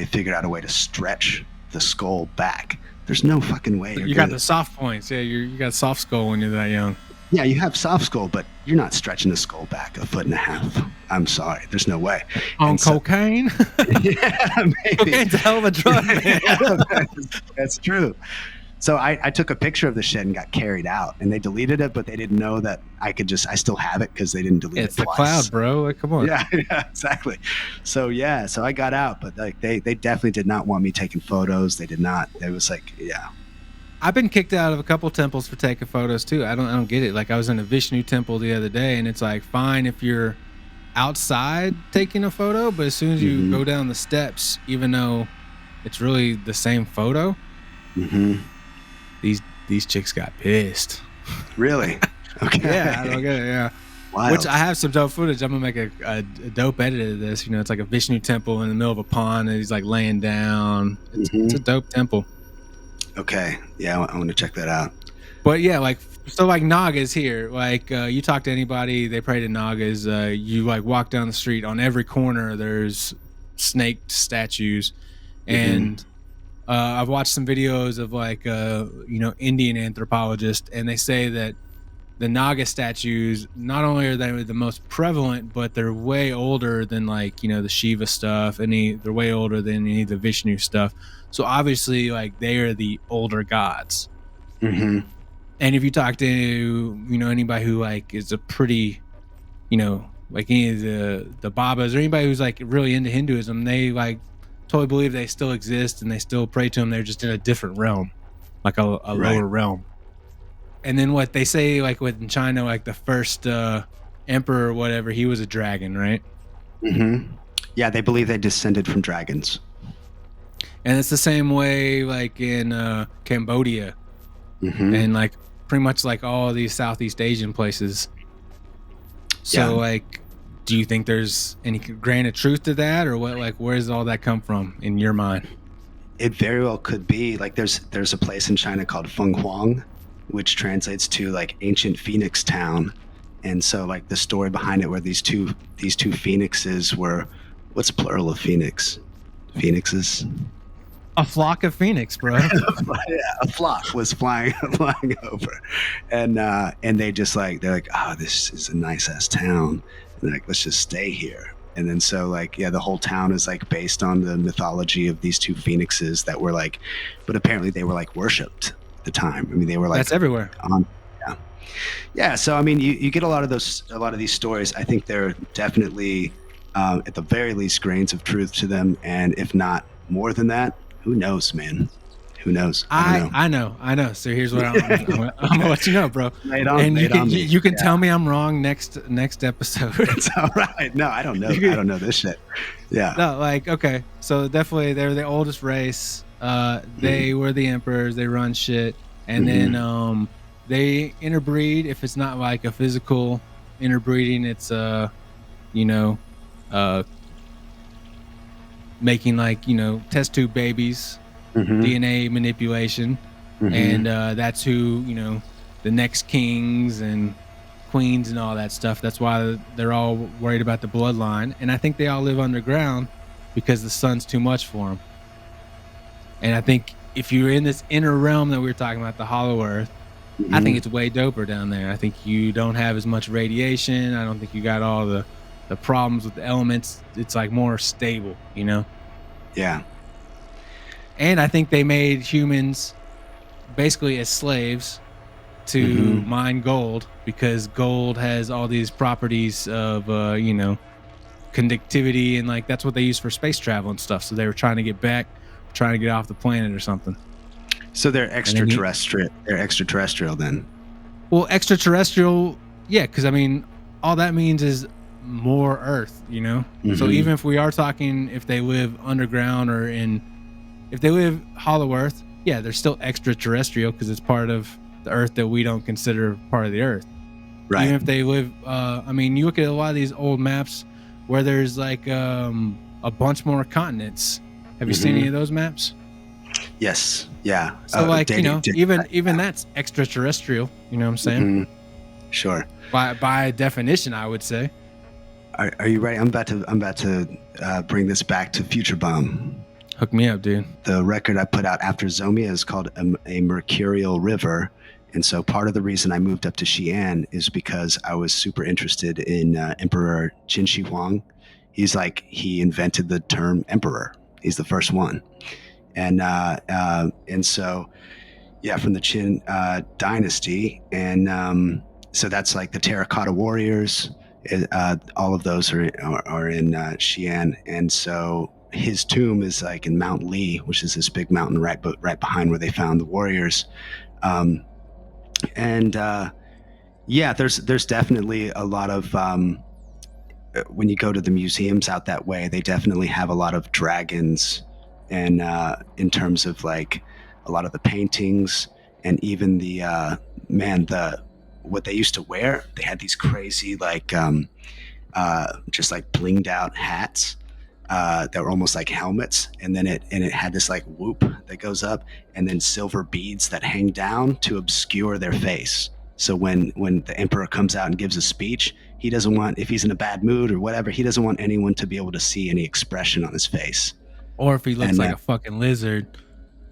figured out a way to stretch the skull back. There's no fucking way. You got the soft points. Yeah, you got a soft skull when you're that young. Yeah, you have soft skull, but you're not stretching the skull back 1.5 feet. I'm sorry. There's no way. On cocaine? Yeah, maybe. Cocaine's a hell of a drug, man. That's true. So I took a picture of the shit and got carried out, and they deleted it, but they didn't know that I still have it because they didn't delete it It's the twice. cloud, bro. Like, come on. Yeah, exactly. So I got out, but like they definitely did not want me taking photos. They did not. It was like, yeah. I've been kicked out of a couple temples for taking photos too. I don't get it. Like I was in a Vishnu temple the other day, and it's like fine if you're outside taking a photo, but as soon as you go down the steps, even though it's really the same photo, these chicks got pissed. Really? Okay. Yeah, I don't get it. Yeah. Wild. Which I have some dope footage. I'm gonna make a dope edit of this. It's like a Vishnu temple in the middle of a pond, and he's like laying down. It's a dope temple. Okay. Yeah, I want to check that out. But yeah, like Nagas here. Like you talk to anybody, they pray to Nagas. You like walk down the street, on every corner there's snake statues, and I've watched some videos of like Indian anthropologists, and they say that the Naga statues, not only are they the most prevalent, but they're way older than like the Shiva stuff. They're way older than any of the Vishnu stuff. So obviously, like they are the older gods. And if you talk to anybody who like is a pretty, like any of the Babas or anybody who's like really into Hinduism, they like totally believe they still exist and they still pray to them. They're just in a different realm, like a lower realm. And then what they say, like within China, like the first emperor or whatever, he was a dragon, right? Yeah, they believe they descended from dragons. And it's the same way like in Cambodia and like pretty much like all these Southeast Asian places. So like, do you think there's any grain of truth to that, or what? Like, where does all that come from in your mind? It very well could be. Like there's a place in China called Fenghuang, which translates to like ancient phoenix town. And so like the story behind it where these two phoenixes were, what's plural of phoenix? Phoenixes? A flock of phoenix, bro. Yeah, a flock was flying over, and they just like they're like, oh, this is a nice ass town, and they're like, let's just stay here. And then so like yeah, the whole town is like based on the mythology of these two phoenixes that were like, but apparently they were like worshipped at the time. I mean, they were like that's everywhere. Yeah. So I mean, you get a lot of these stories. I think they're definitely at the very least grains of truth to them, and if not more than that. Who knows, man? Who knows? I know. So here's what I'm gonna let you know, bro. You can tell me I'm wrong next episode. It's all right. No, I don't know. I don't know this shit. Yeah. No, like okay. So definitely they're the oldest race. They were the emperors. They run shit, and then they interbreed. If it's not like a physical interbreeding, it's making like test tube babies, DNA manipulation, and that's who the next kings and queens and all that stuff. That's why they're all worried about the bloodline, and I think they all live underground because the sun's too much for them. And I think if you're in this inner realm that we were talking about, the Hollow Earth, I think it's way doper down there. I think you don't have as much radiation. I don't think you got all the problems with the elements. It's like more stable, Yeah. And I think they made humans basically as slaves to mine gold, because gold has all these properties of conductivity, and like that's what they use for space travel and stuff. So they were trying to get off the planet or something. So they're extraterrestrial. They're extraterrestrial then. Well, extraterrestrial, yeah, because I mean all that means is more Earth, So even if we are talking, if they live underground or if they live Hollow Earth, yeah, they're still extraterrestrial because it's part of the Earth that we don't consider part of the Earth. Right. Even if they live, you look at a lot of these old maps where there's like a bunch more continents. Have you seen any of those maps? Yes. Yeah. So even that's extraterrestrial. You know what I'm saying? Sure. By definition, I would say. Are you ready? I'm about to bring this back to Futurebum. Hook me up, dude. The record I put out after Zomia is called a Mercurial River. And so part of the reason I moved up to Xi'an is because I was super interested in Emperor Qin Shi Huang. He invented the term emperor. He's the first one. And so, yeah, from the Qin dynasty. And so that's like the Terracotta Warriors. All of those are in Xi'an. And so his tomb is like in Mount Li, which is this big mountain right behind where they found the warriors. There's definitely a lot of when you go to the museums out that way, they definitely have a lot of dragons, and in terms of like a lot of the paintings, and even the what they used to wear, they had these crazy like just like blinged out hats that were almost like helmets, and then it had this like whoop that goes up, and then silver beads that hang down to obscure their face. So when the emperor comes out and gives a speech, he doesn't want, if he's in a bad mood or whatever, he doesn't want anyone to be able to see any expression on his face. Or if he looks like a fucking lizard.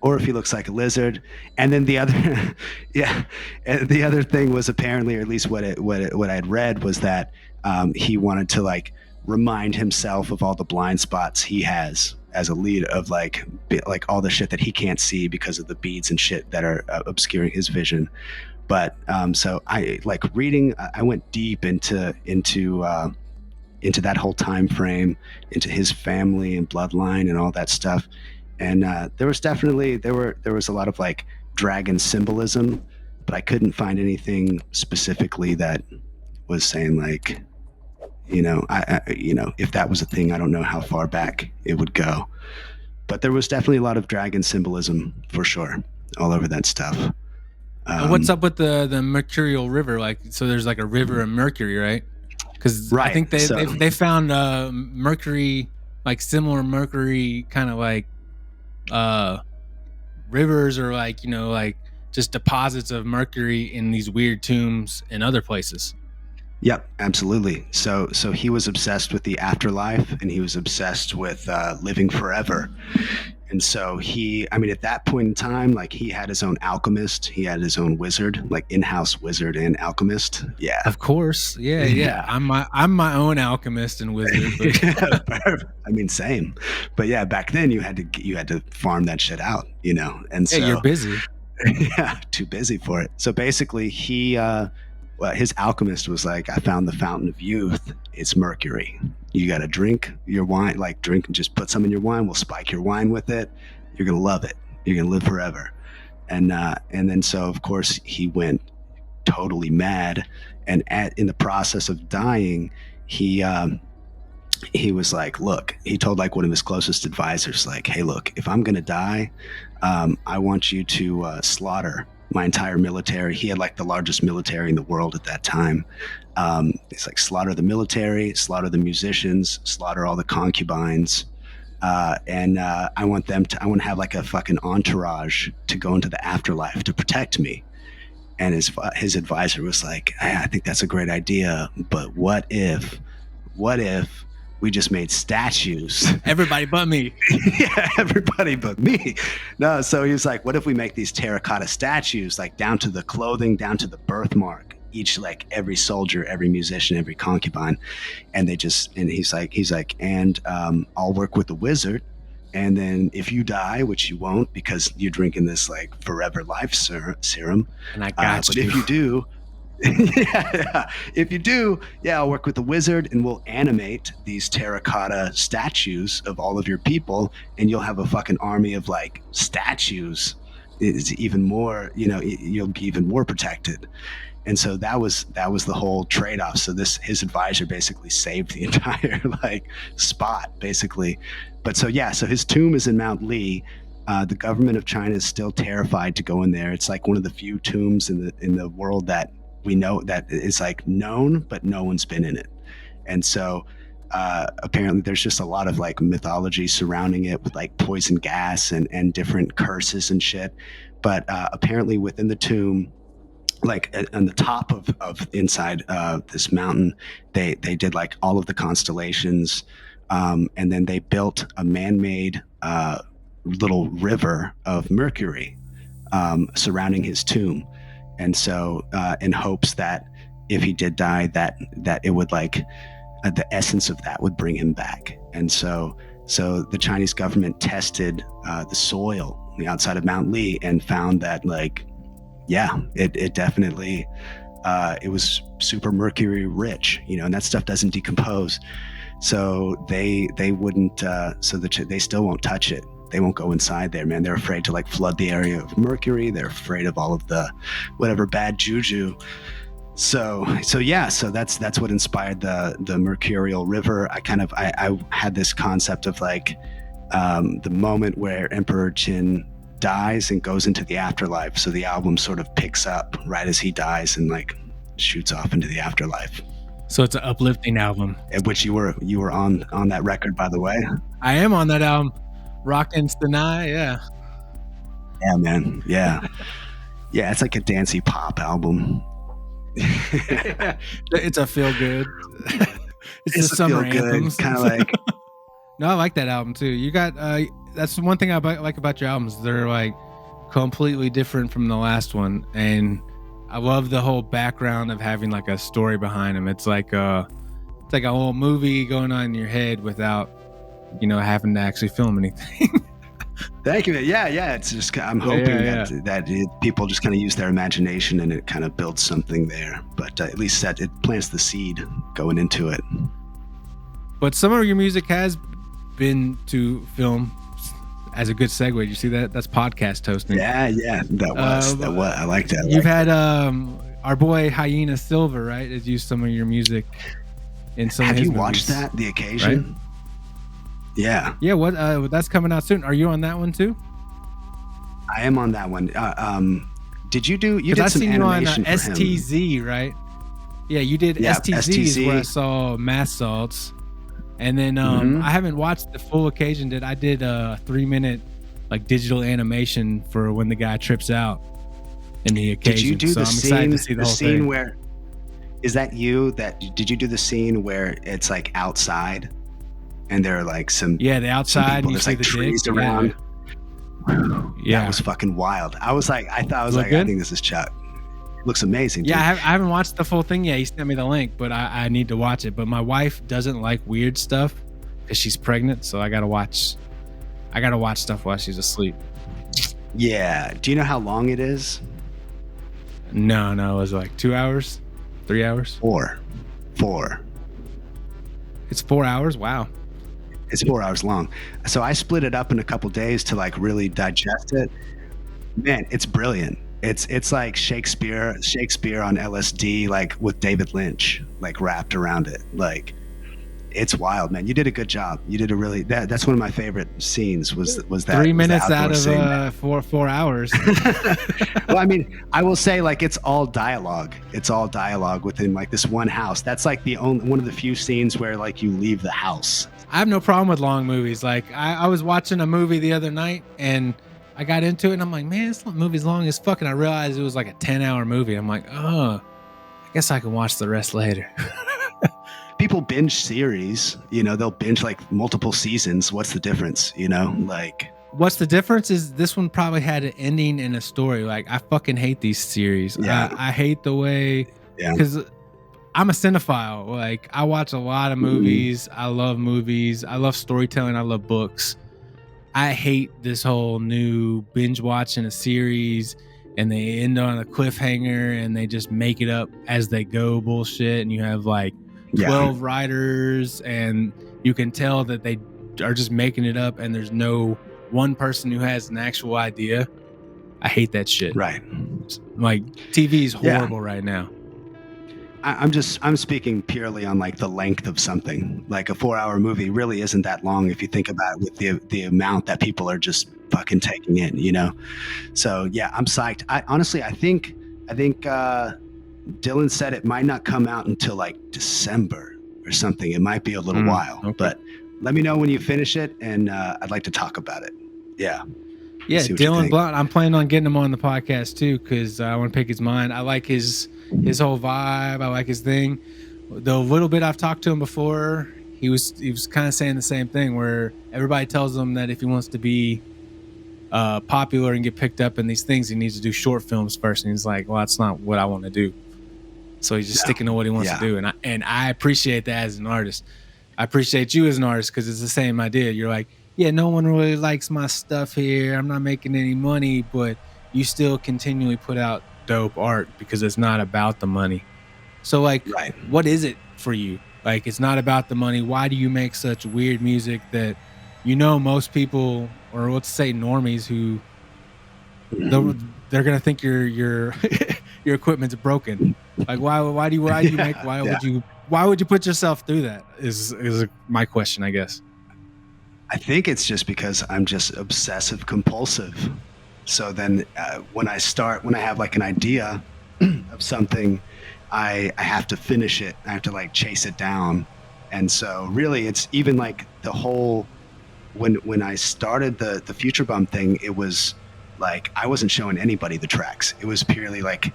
Or if he looks like a lizard. And then the other, and the other thing was apparently, or at least what I had read, was that he wanted to like remind himself of all the blind spots he has as a lead of like all the shit that he can't see because of the beads and shit that are obscuring his vision. But so I like reading. I went deep into that whole time frame, into his family and bloodline and all that stuff. And there was a lot of like dragon symbolism, but I couldn't find anything specifically that was saying like, If that was a thing, I don't know how far back it would go. But there was definitely a lot of dragon symbolism for sure, all over that stuff. What's up with the Mercurial River? Like, so there's like a river of Mercury, right? Because I think they found Mercury, like similar Mercury kind of like rivers, or like, like just deposits of Mercury in these weird tombs in other places. Yep, absolutely. So he was obsessed with the afterlife, and he was obsessed with living forever. And so at that point in time, like, he had his own alchemist, he had his own wizard, like in-house wizard and alchemist. Yeah, of course. Yeah. I'm my own alchemist and wizard. But... same. But yeah, back then you had to farm that shit out, And so you're busy. Yeah, too busy for it. So basically, his alchemist was like, I found the fountain of youth. It's Mercury. You got to drink your wine, like drink and just put some in your wine. We'll spike your wine with it. You're going to love it. You're going to live forever. And then so of course he went totally mad. And in the process of dying, he was like, look, he told like one of his closest advisors, like, hey, look, if I'm going to die, I want you to slaughter my entire military. He had like the largest military in the world at that time. It's like, slaughter the military, slaughter the musicians, slaughter all the concubines. And I want to have like a fucking entourage to go into the afterlife to protect me. And his advisor was like, I think that's a great idea, but what if we just made statues? Everybody but me. Yeah, everybody but me. No, so he was like, what if we make these terracotta statues, like down to the clothing, down to the birthmark, each, like every soldier, every musician, every concubine. And he's like, I'll work with the wizard. And then if you die, which you won't because you're drinking this like forever life serum. And I got you. But if you do, if you do, I'll work with the wizard and we'll animate these terracotta statues of all of your people, and you'll have a fucking army of like statues. It's even more, you'll be even more protected. And so that was the whole trade-off. So his advisor basically saved the entire like spot, basically. But so his tomb is in Mount Lee. The government of China is still terrified to go in there. It's like one of the few tombs in the world that we know that is like known, but no one's been in it. And so apparently there's just a lot of like mythology surrounding it with like poison gas and different curses and shit. But apparently within the tomb, like on the top of inside this mountain, they did like all of the constellations, and then they built a man-made little river of mercury surrounding his tomb. And so in hopes that if he did die, that it would like the essence of that would bring him back. And so the Chinese government tested the soil on the outside of Mount Lee and found that like, it definitely it was super mercury rich, and that stuff doesn't decompose. So they wouldn't they still won't touch it. They won't go inside there, man. They're afraid to like flood the area of mercury. They're afraid of all of the whatever bad juju. So that's what inspired the Mercurial River. I had this concept of like the moment where Emperor Qin dies and goes into the afterlife. So the album sort of picks up right as he dies and like shoots off into the afterlife. So it's an uplifting album. Which you were on that record, by the way. I am on that album. Rockin' Stanai, yeah. Yeah, man. Yeah. Yeah, it's like a dancey pop album. It's a feel good. it's the summer anthems. Kind of like. No, I like that album too. You got that's one thing I like about your albums. They're like completely different from the last one, and I love the whole background of having like a story behind them. It's like a whole movie going on in your head without having to actually film anything. Thank you. Yeah. It's just I'm hoping that people just kind of use their imagination and it kind of builds something there. But at least that it plants the seed going into it. But some of your music has been to film. As a good segue, you see that? That's podcast hosting. Yeah, that was. I like that. You've had our boy Hyena Silver, right? Has used some of your music in some of Have his you movies, watched that? The Occasion? right? Yeah, Yeah, what that's coming out soon. Are you on that one too? I am on that one. Did you do? You Because did I've some seen you on animation for him. STZ, right? Yeah, you did Yeah, STZ is where I STZ. saw Mass Salts. And then Mhm. I haven't watched the full Occasion. I did a 3-minute like digital animation for when the guy trips out in the Occasion. Did you do so the I'm excited to scene? see the The whole scene thing. where is that you? Did you do the scene where it's like outside and there are like some Yeah, the outside people? and you There's see like the trees dick. around. Yeah. That was fucking wild. I was like, I Look good? think this is Chuck. Looks amazing, dude. Yeah, I haven't watched the full thing yet. He sent me the link, but I need to watch it. But my wife doesn't like weird stuff because she's pregnant, so I gotta watch stuff while she's asleep. Yeah. Do you know how long it is? No, it was like 2 hours, 3 hours. 4. It's 4 hours. Wow. It's 4 hours long. So I split it up in a couple days to like really digest it. Man, it's brilliant. It's like Shakespeare on LSD, like with David Lynch, like wrapped around it. Like it's wild, man. You did a good job. You did a really that's one of my favorite scenes was that 3 was the minutes outdoor out of scene. 4 hours. Well, I mean, I will say like it's all dialogue. It's all dialogue within like this one house. That's like one of the few scenes where like you leave the house. I have no problem with long movies. Like I was watching a movie the other night and I got into it and I'm like, man, this movie's long as fuck. And I realized it was like a 10-hour movie. I'm like, oh, I guess I can watch the rest later. People binge series, they'll binge like multiple seasons. What's the difference? Like What's the difference is this one probably had an ending and a story. Like I fucking hate these series. Yeah. I hate the way, Yeah. because I'm a cinephile. Like I watch a lot of movies. I love movies. I love storytelling. I love books. I hate this whole new binge watching a series and they end on a cliffhanger and they just make it up as they go bullshit. And you have like 12 writers and you can tell that they are just making it up and there's no one person who has an actual idea. I hate that shit. Right. Like TV is horrible right now. I'm speaking purely on like the length of something. Like a 4-hour movie really isn't that long if you think about it with the amount that people are just fucking taking in, So yeah, I'm psyched. I think Dylan said it might not come out until like December or something. It might be a little while, okay. But let me know when you finish it and I'd like to talk about it. Yeah. Yeah, See what you Dylan think. Blunt. I'm planning on getting him on the podcast too because I want to pick his mind. I like his whole vibe. I like his thing. The little bit I've talked to him before, he was kind of saying the same thing where everybody tells him that if he wants to be popular and get picked up in these things, he needs to do short films first. And he's like, well, that's not what I want to do. So he's just sticking to what he wants to do. And I appreciate that as an artist. I appreciate you as an artist because it's the same idea. You're like, yeah, no one really likes my stuff here. I'm not making any money, but you still continually put out dope art because it's not about the money. So like, what is it for you? Like, it's not about the money. Why do you make such weird music that, most people, or let's say normies who they're going to think your your equipment's broken. Like, why would you put yourself through that is my question, I guess. I think it's just because I'm just obsessive compulsive. So then when I have like an idea of something, I have to finish it. I have to like chase it down. And so really it's even like the whole, when I started the Futurebum thing, it was like, I wasn't showing anybody the tracks. It was purely like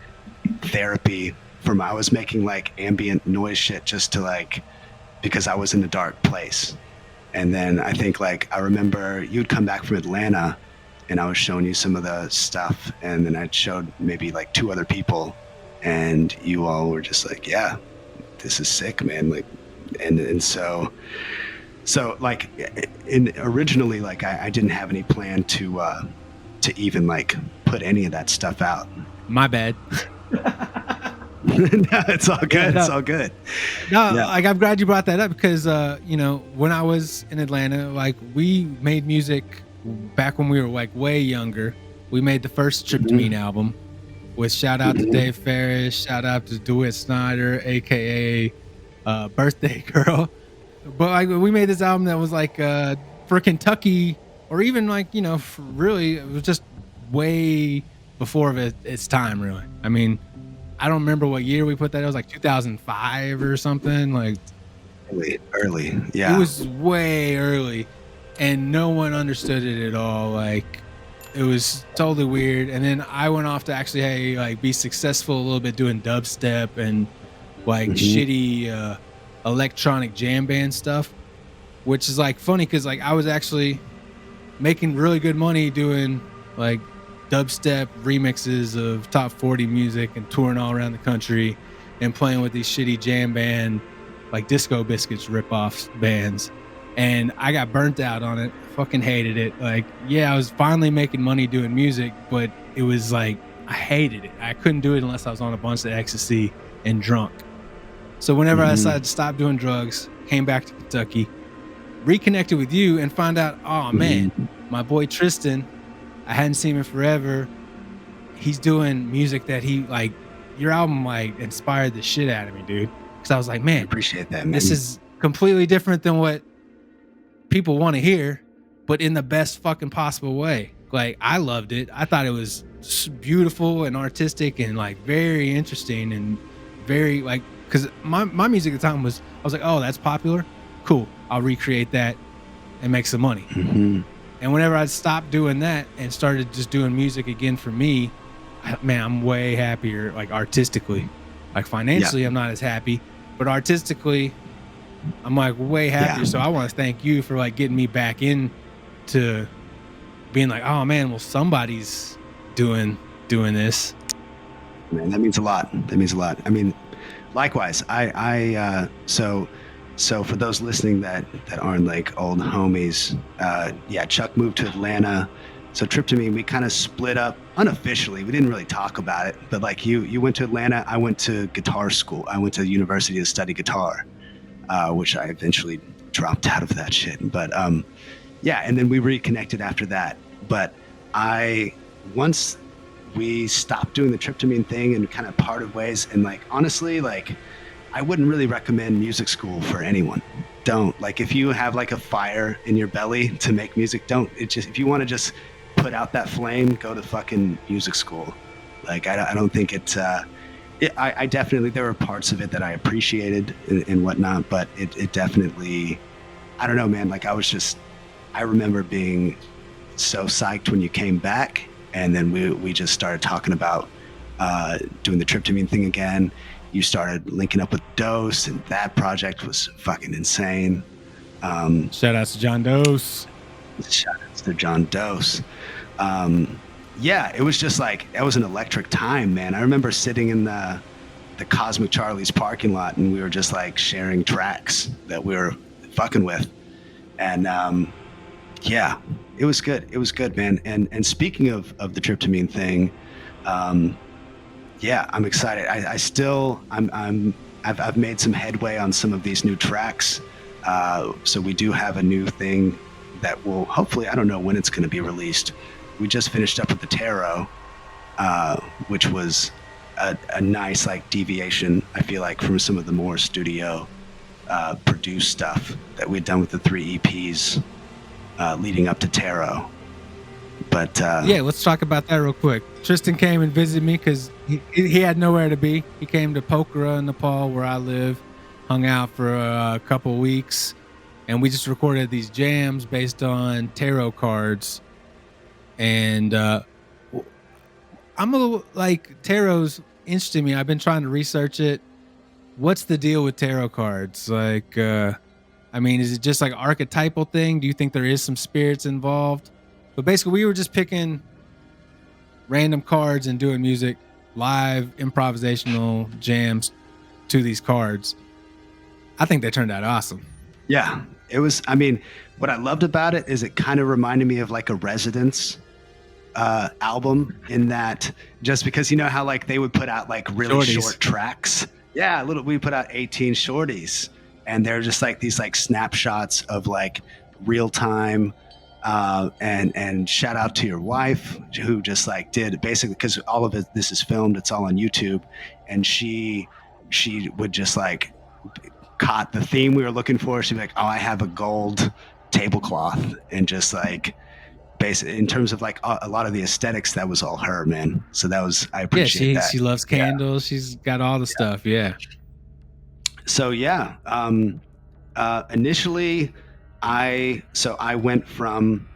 therapy I was making like ambient noise shit just to like, because I was in a dark place. And then I think like, I remember you'd come back from Atlanta and I was showing you some of the stuff. And then I showed maybe like 2 other people and you all were just like, yeah, this is sick, man. Like, and so like originally, like I didn't have any plan to even like put any of that stuff out. My bad. No, it's all good. Yeah, no. It's all good. No, Yeah. like I'm glad you brought that up because when I was in Atlanta, like we made music back when we were like way younger. We made the first Tryptamine album with shout out to Dave Ferris, shout out to DeWitt Snyder, aka Birthday Girl. But like we made this album that was like for Kentucky, or even like, you know, really it was just way before of its time, really. I mean, I don't remember what year we put that. It was like 2005 or something. Like early. it Yeah. was way early, and no one understood it at all. Like it was totally weird. And then I went off to actually, hey, like be successful a little bit doing dubstep and like shitty electronic jam band stuff, which is like funny because like I was actually making really good money doing like dubstep remixes of top 40 music and touring all around the country and playing with these shitty jam band like Disco Biscuits ripoff bands. And I got burnt out on it. Fucking hated it. Like, yeah, I was finally making money doing music, but it was like I hated it. I couldn't do it unless I was on a bunch of ecstasy and drunk. So whenever I decided to stop doing drugs, came back to Kentucky, reconnected with you, and found out, oh man, my boy Tristin, I hadn't seen him forever. He's doing music that he like. Your album like inspired the shit out of me, dude. Because I was like, man, I appreciate that, man. This is completely different than what people want to hear, but in the best fucking possible way. Like I loved it. I thought it was beautiful and artistic and like very interesting and very like, because my music at the time was, I was like, oh, that's popular, cool, I'll recreate that and make some money. And whenever I stopped doing that and started just doing music again for me, man, I'm way happier, like artistically. Like financially, I'm not as happy, but artistically, I'm like way happier. So I want to thank you for like getting me back into being like, oh man, well somebody's doing this. Man, that means a lot. That means a lot. I mean, likewise, so for those listening that aren't like old homies, Chuck moved to Atlanta. So Tryptamine, we kind of split up unofficially. We didn't really talk about it, but like you went to Atlanta, I went to guitar school. I went to university to study guitar, which I eventually dropped out of that shit. But and then we reconnected after that. But once we stopped doing the Tryptamine thing and kind of parted ways, and like honestly, like I wouldn't really recommend music school for anyone. Don't, like, if you have like a fire in your belly to make music, don't. It's just, if you want to just put out that flame, go to fucking music school. Like I don't think I definitely, there were parts of it that I appreciated and whatnot, but it definitely, I don't know, man. Like I remember being so psyched when you came back, and then we just started talking about doing the Tryptamine thing again. You started linking up with Dose, and that project was fucking insane. Shout outs to John Dose. Shout outs to John Dose. It was just like, that was an electric time, man. I remember sitting in the Cosmic Charlie's parking lot, and we were just like sharing tracks that we were fucking with. And it was good. It was good, man. And speaking of the Tryptamine thing, I'm excited. I've made some headway on some of these new tracks. So we do have a new thing that will hopefully, I don't know when it's going to be released. We just finished up with the Tarot, which was a nice like deviation, I feel like, from some of the more studio produced stuff that we'd done with the 3 EPs leading up to Tarot. But let's talk about that real quick. Tristin came and visited me because he had nowhere to be. He came to Pokhara in Nepal, where I live, hung out for a couple weeks, and we just recorded these jams based on tarot cards. And I'm a little like, tarot's interesting me. I've been trying to research it. What's the deal with tarot cards? Like, I mean, is it just like archetypal thing? Do you think there is some spirits involved? But basically, we were just picking random cards and doing music, live improvisational jams to these cards. I think they turned out awesome. Yeah, it was. I mean, what I loved about it is it kind of reminded me of like a Residence album, in that, just because you know how like they would put out like really short tracks. Yeah, we put out 18 shorties, and they're just like these like snapshots of like real time. And shout out to your wife, who just like did basically, because all of this is filmed, it's all on YouTube, and she would just like caught the theme we were looking for, she'd be like, "Oh, I have a gold tablecloth," and just like basically in terms of like a lot of the aesthetics, that was all her, man. So that was, I appreciate that. She loves candles. She's got all the stuff. Yeah. So yeah, initially, I went from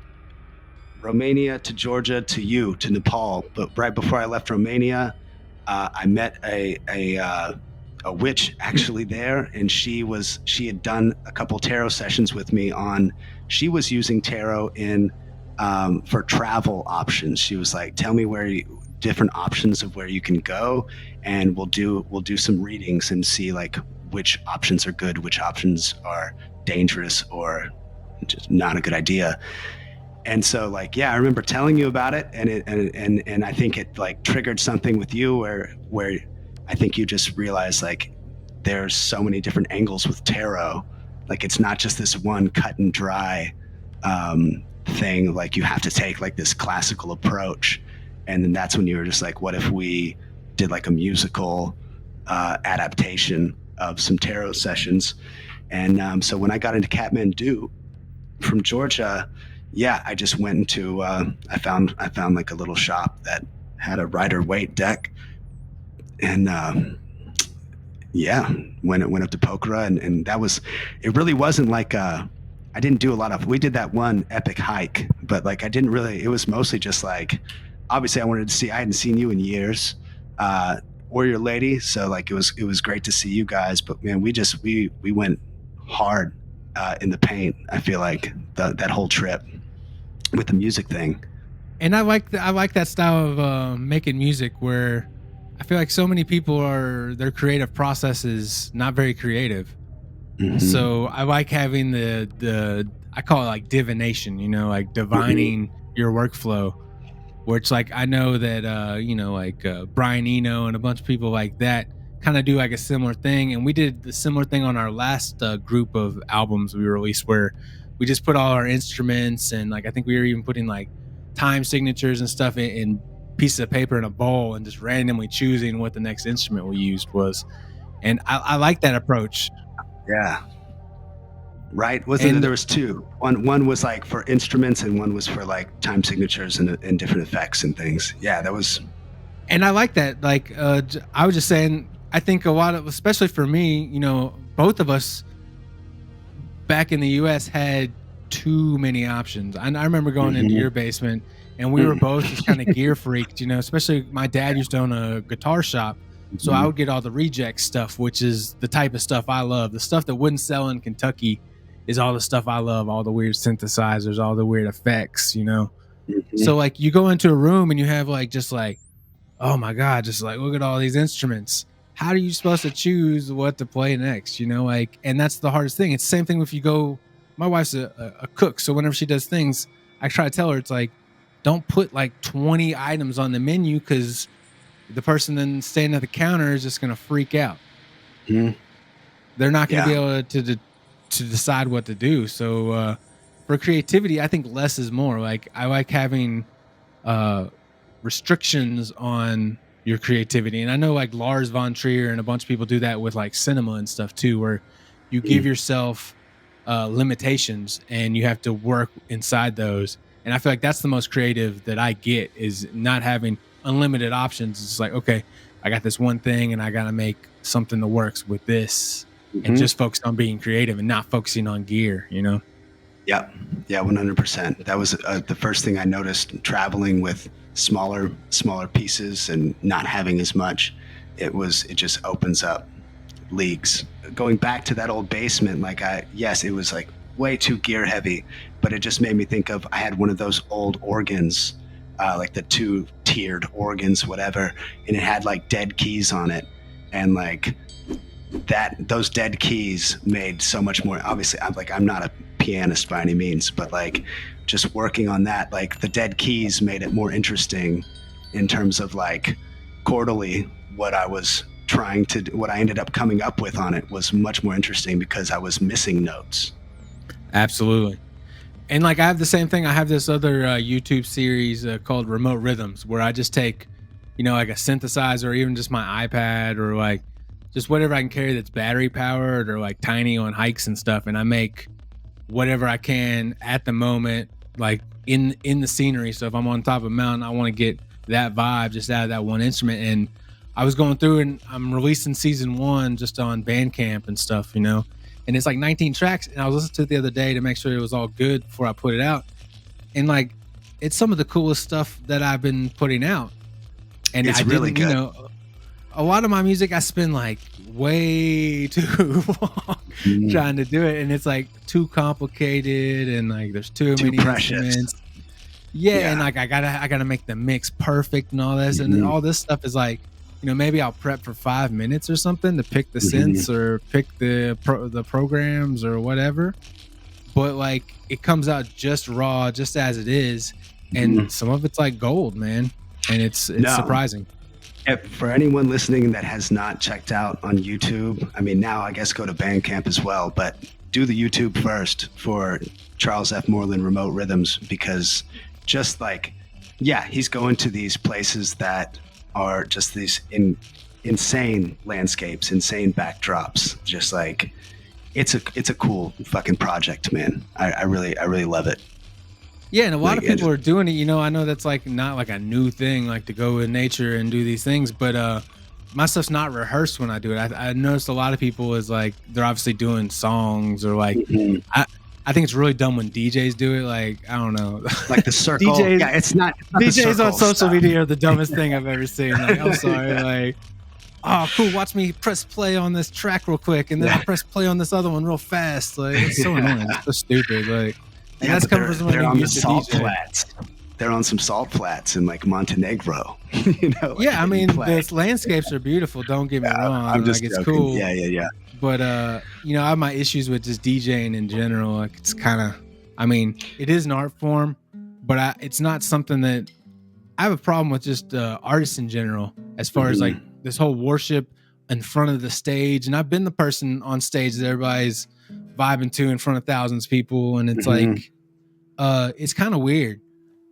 Romania to Georgia to Nepal. But right before I left Romania, I met a witch actually there, and she had done a couple tarot sessions with me on. She was using tarot in for travel options. She was like, "Tell me different options of where you can go, and we'll do some readings and see like which options are good, which options are dangerous or just not a good idea." And so like, yeah, I remember telling you about it, and I think it like triggered something with you where I think you just realized like there's so many different angles with tarot. Like it's not just this one cut and dry thing. Like you have to take like this classical approach. And then that's when you were just like, what if we did like a musical adaptation of some tarot sessions? And so when I got into Kathmandu from Georgia, yeah, I just went into I found like a little shop that had a Rider-Waite deck, and yeah, went up to Pokhara, and that was, it really wasn't like I didn't do a lot of, we did that one epic hike, but like I didn't really, it was mostly just like, obviously I wanted to see, I hadn't seen you in years, or your lady, so like it was great to see you guys, but man, we went hard in the paint. I feel like that whole trip with the music thing. And I like that style of making music where I feel like so many people their creative process is not very creative. Mm-hmm. So I like having the I call it like divination, you know, like divining your workflow, where it's like, I know that you know, like Brian Eno and a bunch of people like that kind of do like a similar thing. And we did the similar thing on our last group of albums we released, where we just put all our instruments, and like I think we were even putting like time signatures and stuff in pieces of paper in a bowl, and just randomly choosing what the next instrument we used was. And I like that approach. Yeah. Right. There was two. One was like for instruments, and one was for like time signatures and different effects and things. Yeah, that was. And I like that. Like I was just saying, I think a lot of, especially for me, you know, both of us back in the US had too many options. I remember going into your basement, and we were both just kind of gear freaked, you know, especially my dad used to own a guitar shop. So I would get all the reject stuff, which is the type of stuff I love. The stuff that wouldn't sell in Kentucky is all the stuff I love, all the weird synthesizers, all the weird effects, you know? So like you go into a room and you have like, just like, oh my God, just like, look at all these instruments. How are you supposed to choose what to play next? You know, like, and that's the hardest thing. It's the same thing if you go, my wife's a cook. So whenever she does things, I try to tell her, it's like, don't put like 20 items on the menu, because the person then standing at the counter is just going to freak out. They're not going to be able to decide what to do. So for creativity, I think less is more. Like I like having restrictions on your creativity. And I know like Lars von Trier and a bunch of people do that with like cinema and stuff too, where you give yourself limitations and you have to work inside those. And I feel like that's the most creative that I get, is not having unlimited options. It's like, okay, I got this one thing and I got to make something that works with this, and just focus on being creative and not focusing on gear, you know? Yeah. Yeah. 100%. That was the first thing I noticed traveling with smaller pieces and not having as much. It just opens up leagues. Going back to that old basement, like yes, it was like way too gear heavy, but it just made me think of, I had one of those old organs, like the 2-tiered organs, whatever, and it had like dead keys on it, and like those dead keys made so much more. Obviously, I'm not a pianist by any means, but like just working on that, like the dead keys made it more interesting in terms of like chordally, what I ended up coming up with on it was much more interesting because I was missing notes. Absolutely. And like I have the same thing. I have this other YouTube series called Remote Rhythms, where I just take, you know, like a synthesizer or even just my iPad, or like just whatever I can carry that's battery powered or like tiny on hikes and stuff. And I make whatever I can at the moment, like in the scenery. So if I'm on top of a mountain, I want to get that vibe just out of that one instrument. And I was going through and I'm releasing season 1 just on Bandcamp and stuff, you know, and it's like 19 tracks. And I was listening to it the other day to make sure it was all good before I put it out. And like, it's some of the coolest stuff that I've been putting out. And it's really good. You know, a lot of my music, I spend like way too long trying to do it. And it's like too complicated and like there's too many instruments. Yeah. And like, I gotta make the mix perfect and all this. And then all this stuff is like, you know, maybe I'll prep for 5 minutes or something to pick the synths or pick the programs or whatever. But like, it comes out just raw, just as it is. And some of it's like gold, man. And it's surprising. For anyone listening that has not checked out on YouTube, I mean, now I guess go to Bandcamp as well, but do the YouTube first for Charles F. Moreland Remote Rhythms, because just like, he's going to these places that are just these insane landscapes, insane backdrops. Just like, it's a cool fucking project, man. I really love it. Yeah, and a lot of people are doing it. You know, I know that's like not like a new thing, like to go in nature and do these things, but my stuff's not rehearsed when I do it. I noticed a lot of people is like they're obviously doing songs or like I think it's really dumb when DJs do it. Like, I don't know, like the circle. DJs, it's not DJs on social media are the dumbest thing I've ever seen. Like, I'm sorry, like, oh, cool, watch me press play on this track real quick, and then I press play on this other one real fast. Like, it's so annoying. It's so stupid. Like, and that's coming from someone who used to DJ. Flats. They're on some salt flats in like Montenegro. You know. Like I mean, the landscapes are beautiful. Don't get me wrong. I'm just like, joking. It's cool. Yeah. But you know, I have my issues with just DJing in general. Like, it's kind of, I mean, it is an art form, but it's not something that I have a problem with. Just artists in general, as far as like this whole worship in front of the stage. And I've been the person on stage that everybody's vibing to in front of thousands of people, and it's like, it's kind of weird.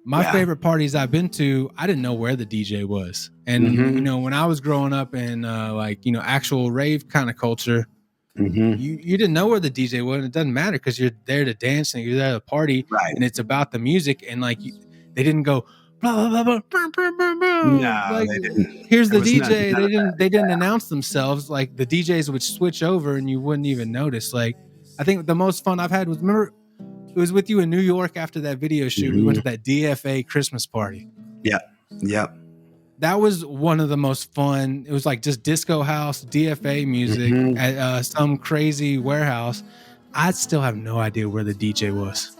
My favorite parties I've been to, I didn't know where the DJ was. And, you know, when I was growing up in like, you know, actual rave kind of culture, you didn't know where the DJ was. And it doesn't matter because you're there to dance and you're there to party, and it's about the music. And like, they didn't go, blah, blah, blah, blah, blah, blah, blah. No, like, they didn't. Here's the DJ. They didn't announce themselves. Like, the DJs would switch over and you wouldn't even notice. Like, I think the most fun I've had was, remember, it was with you in New York after that video shoot. We went to that DFA Christmas party. Yep. That was one of the most fun. It was like just disco house, DFA music at some crazy warehouse. I still have no idea where the DJ was.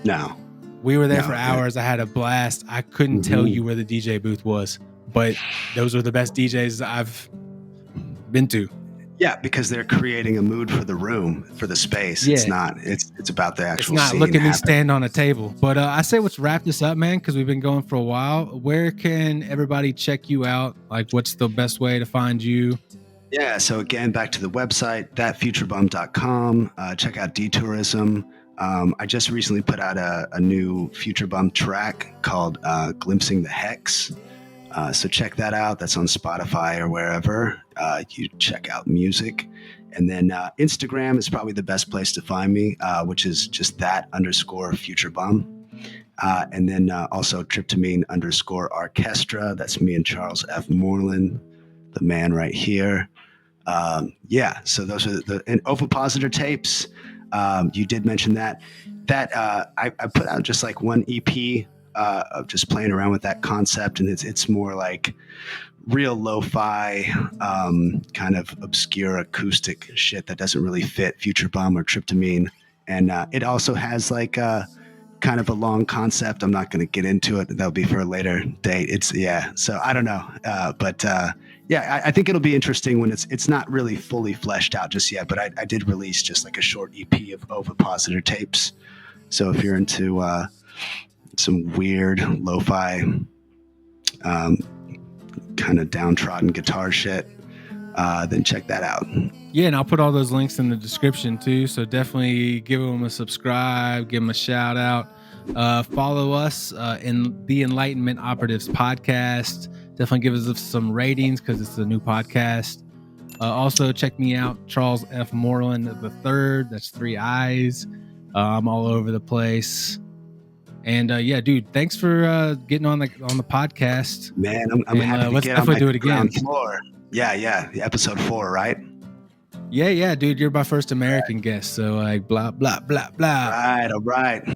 No. We were there for hours. I had a blast. I couldn't tell you where the DJ booth was, but those were the best DJs I've been to. Yeah, because they're creating a mood for the room, for the space. Yeah. It's not. It's about the actual. It's not scene look at me happening. stand on a table. But I say let's wrap this up, man, because we've been going for a while. Where can everybody check you out? Like, what's the best way to find you? Yeah. So again, back to the website, thatfuturebum.com. Check out Detourism. I just recently put out a new Futurebum track called "Glimpsing the Hex." So check that out. That's on Spotify or wherever you check out music. And then Instagram is probably the best place to find me, which is just _Futurebum. And then also Tryptamine _orchestra. That's me and Charles F. Moreland, the man right here. So those are and Ovipositor Tapes. You did mention that. I put out just like one EP of just playing around with that concept, and it's more like real lo-fi kind of obscure acoustic shit that doesn't really fit Futurebum or Tryptamine. And it also has like kind of a long concept. I'm not going to get into it. That'll be for a later date. So I don't know, but I think it'll be interesting when it's not really fully fleshed out just yet, but I did release just like a short EP of Ovipositor Tapes. So if you're into some weird lo-fi kind of downtrodden guitar shit, then check that out. Yeah, and I'll put all those links in the description too, so definitely give them a subscribe, give them a shout out. Follow us in the Enlightenment Operatives Podcast. Definitely give us some ratings because it's a new podcast. Also, check me out, Charles F. Moreland III. That's 3 I's. I'm all over the place. And yeah, dude, thanks for getting on the podcast. Man, I'm happy to let's get on definitely my do it again. ground floor. Yeah, episode 4, right? Yeah, dude, you're my first American guest, so like blah blah blah blah. All right.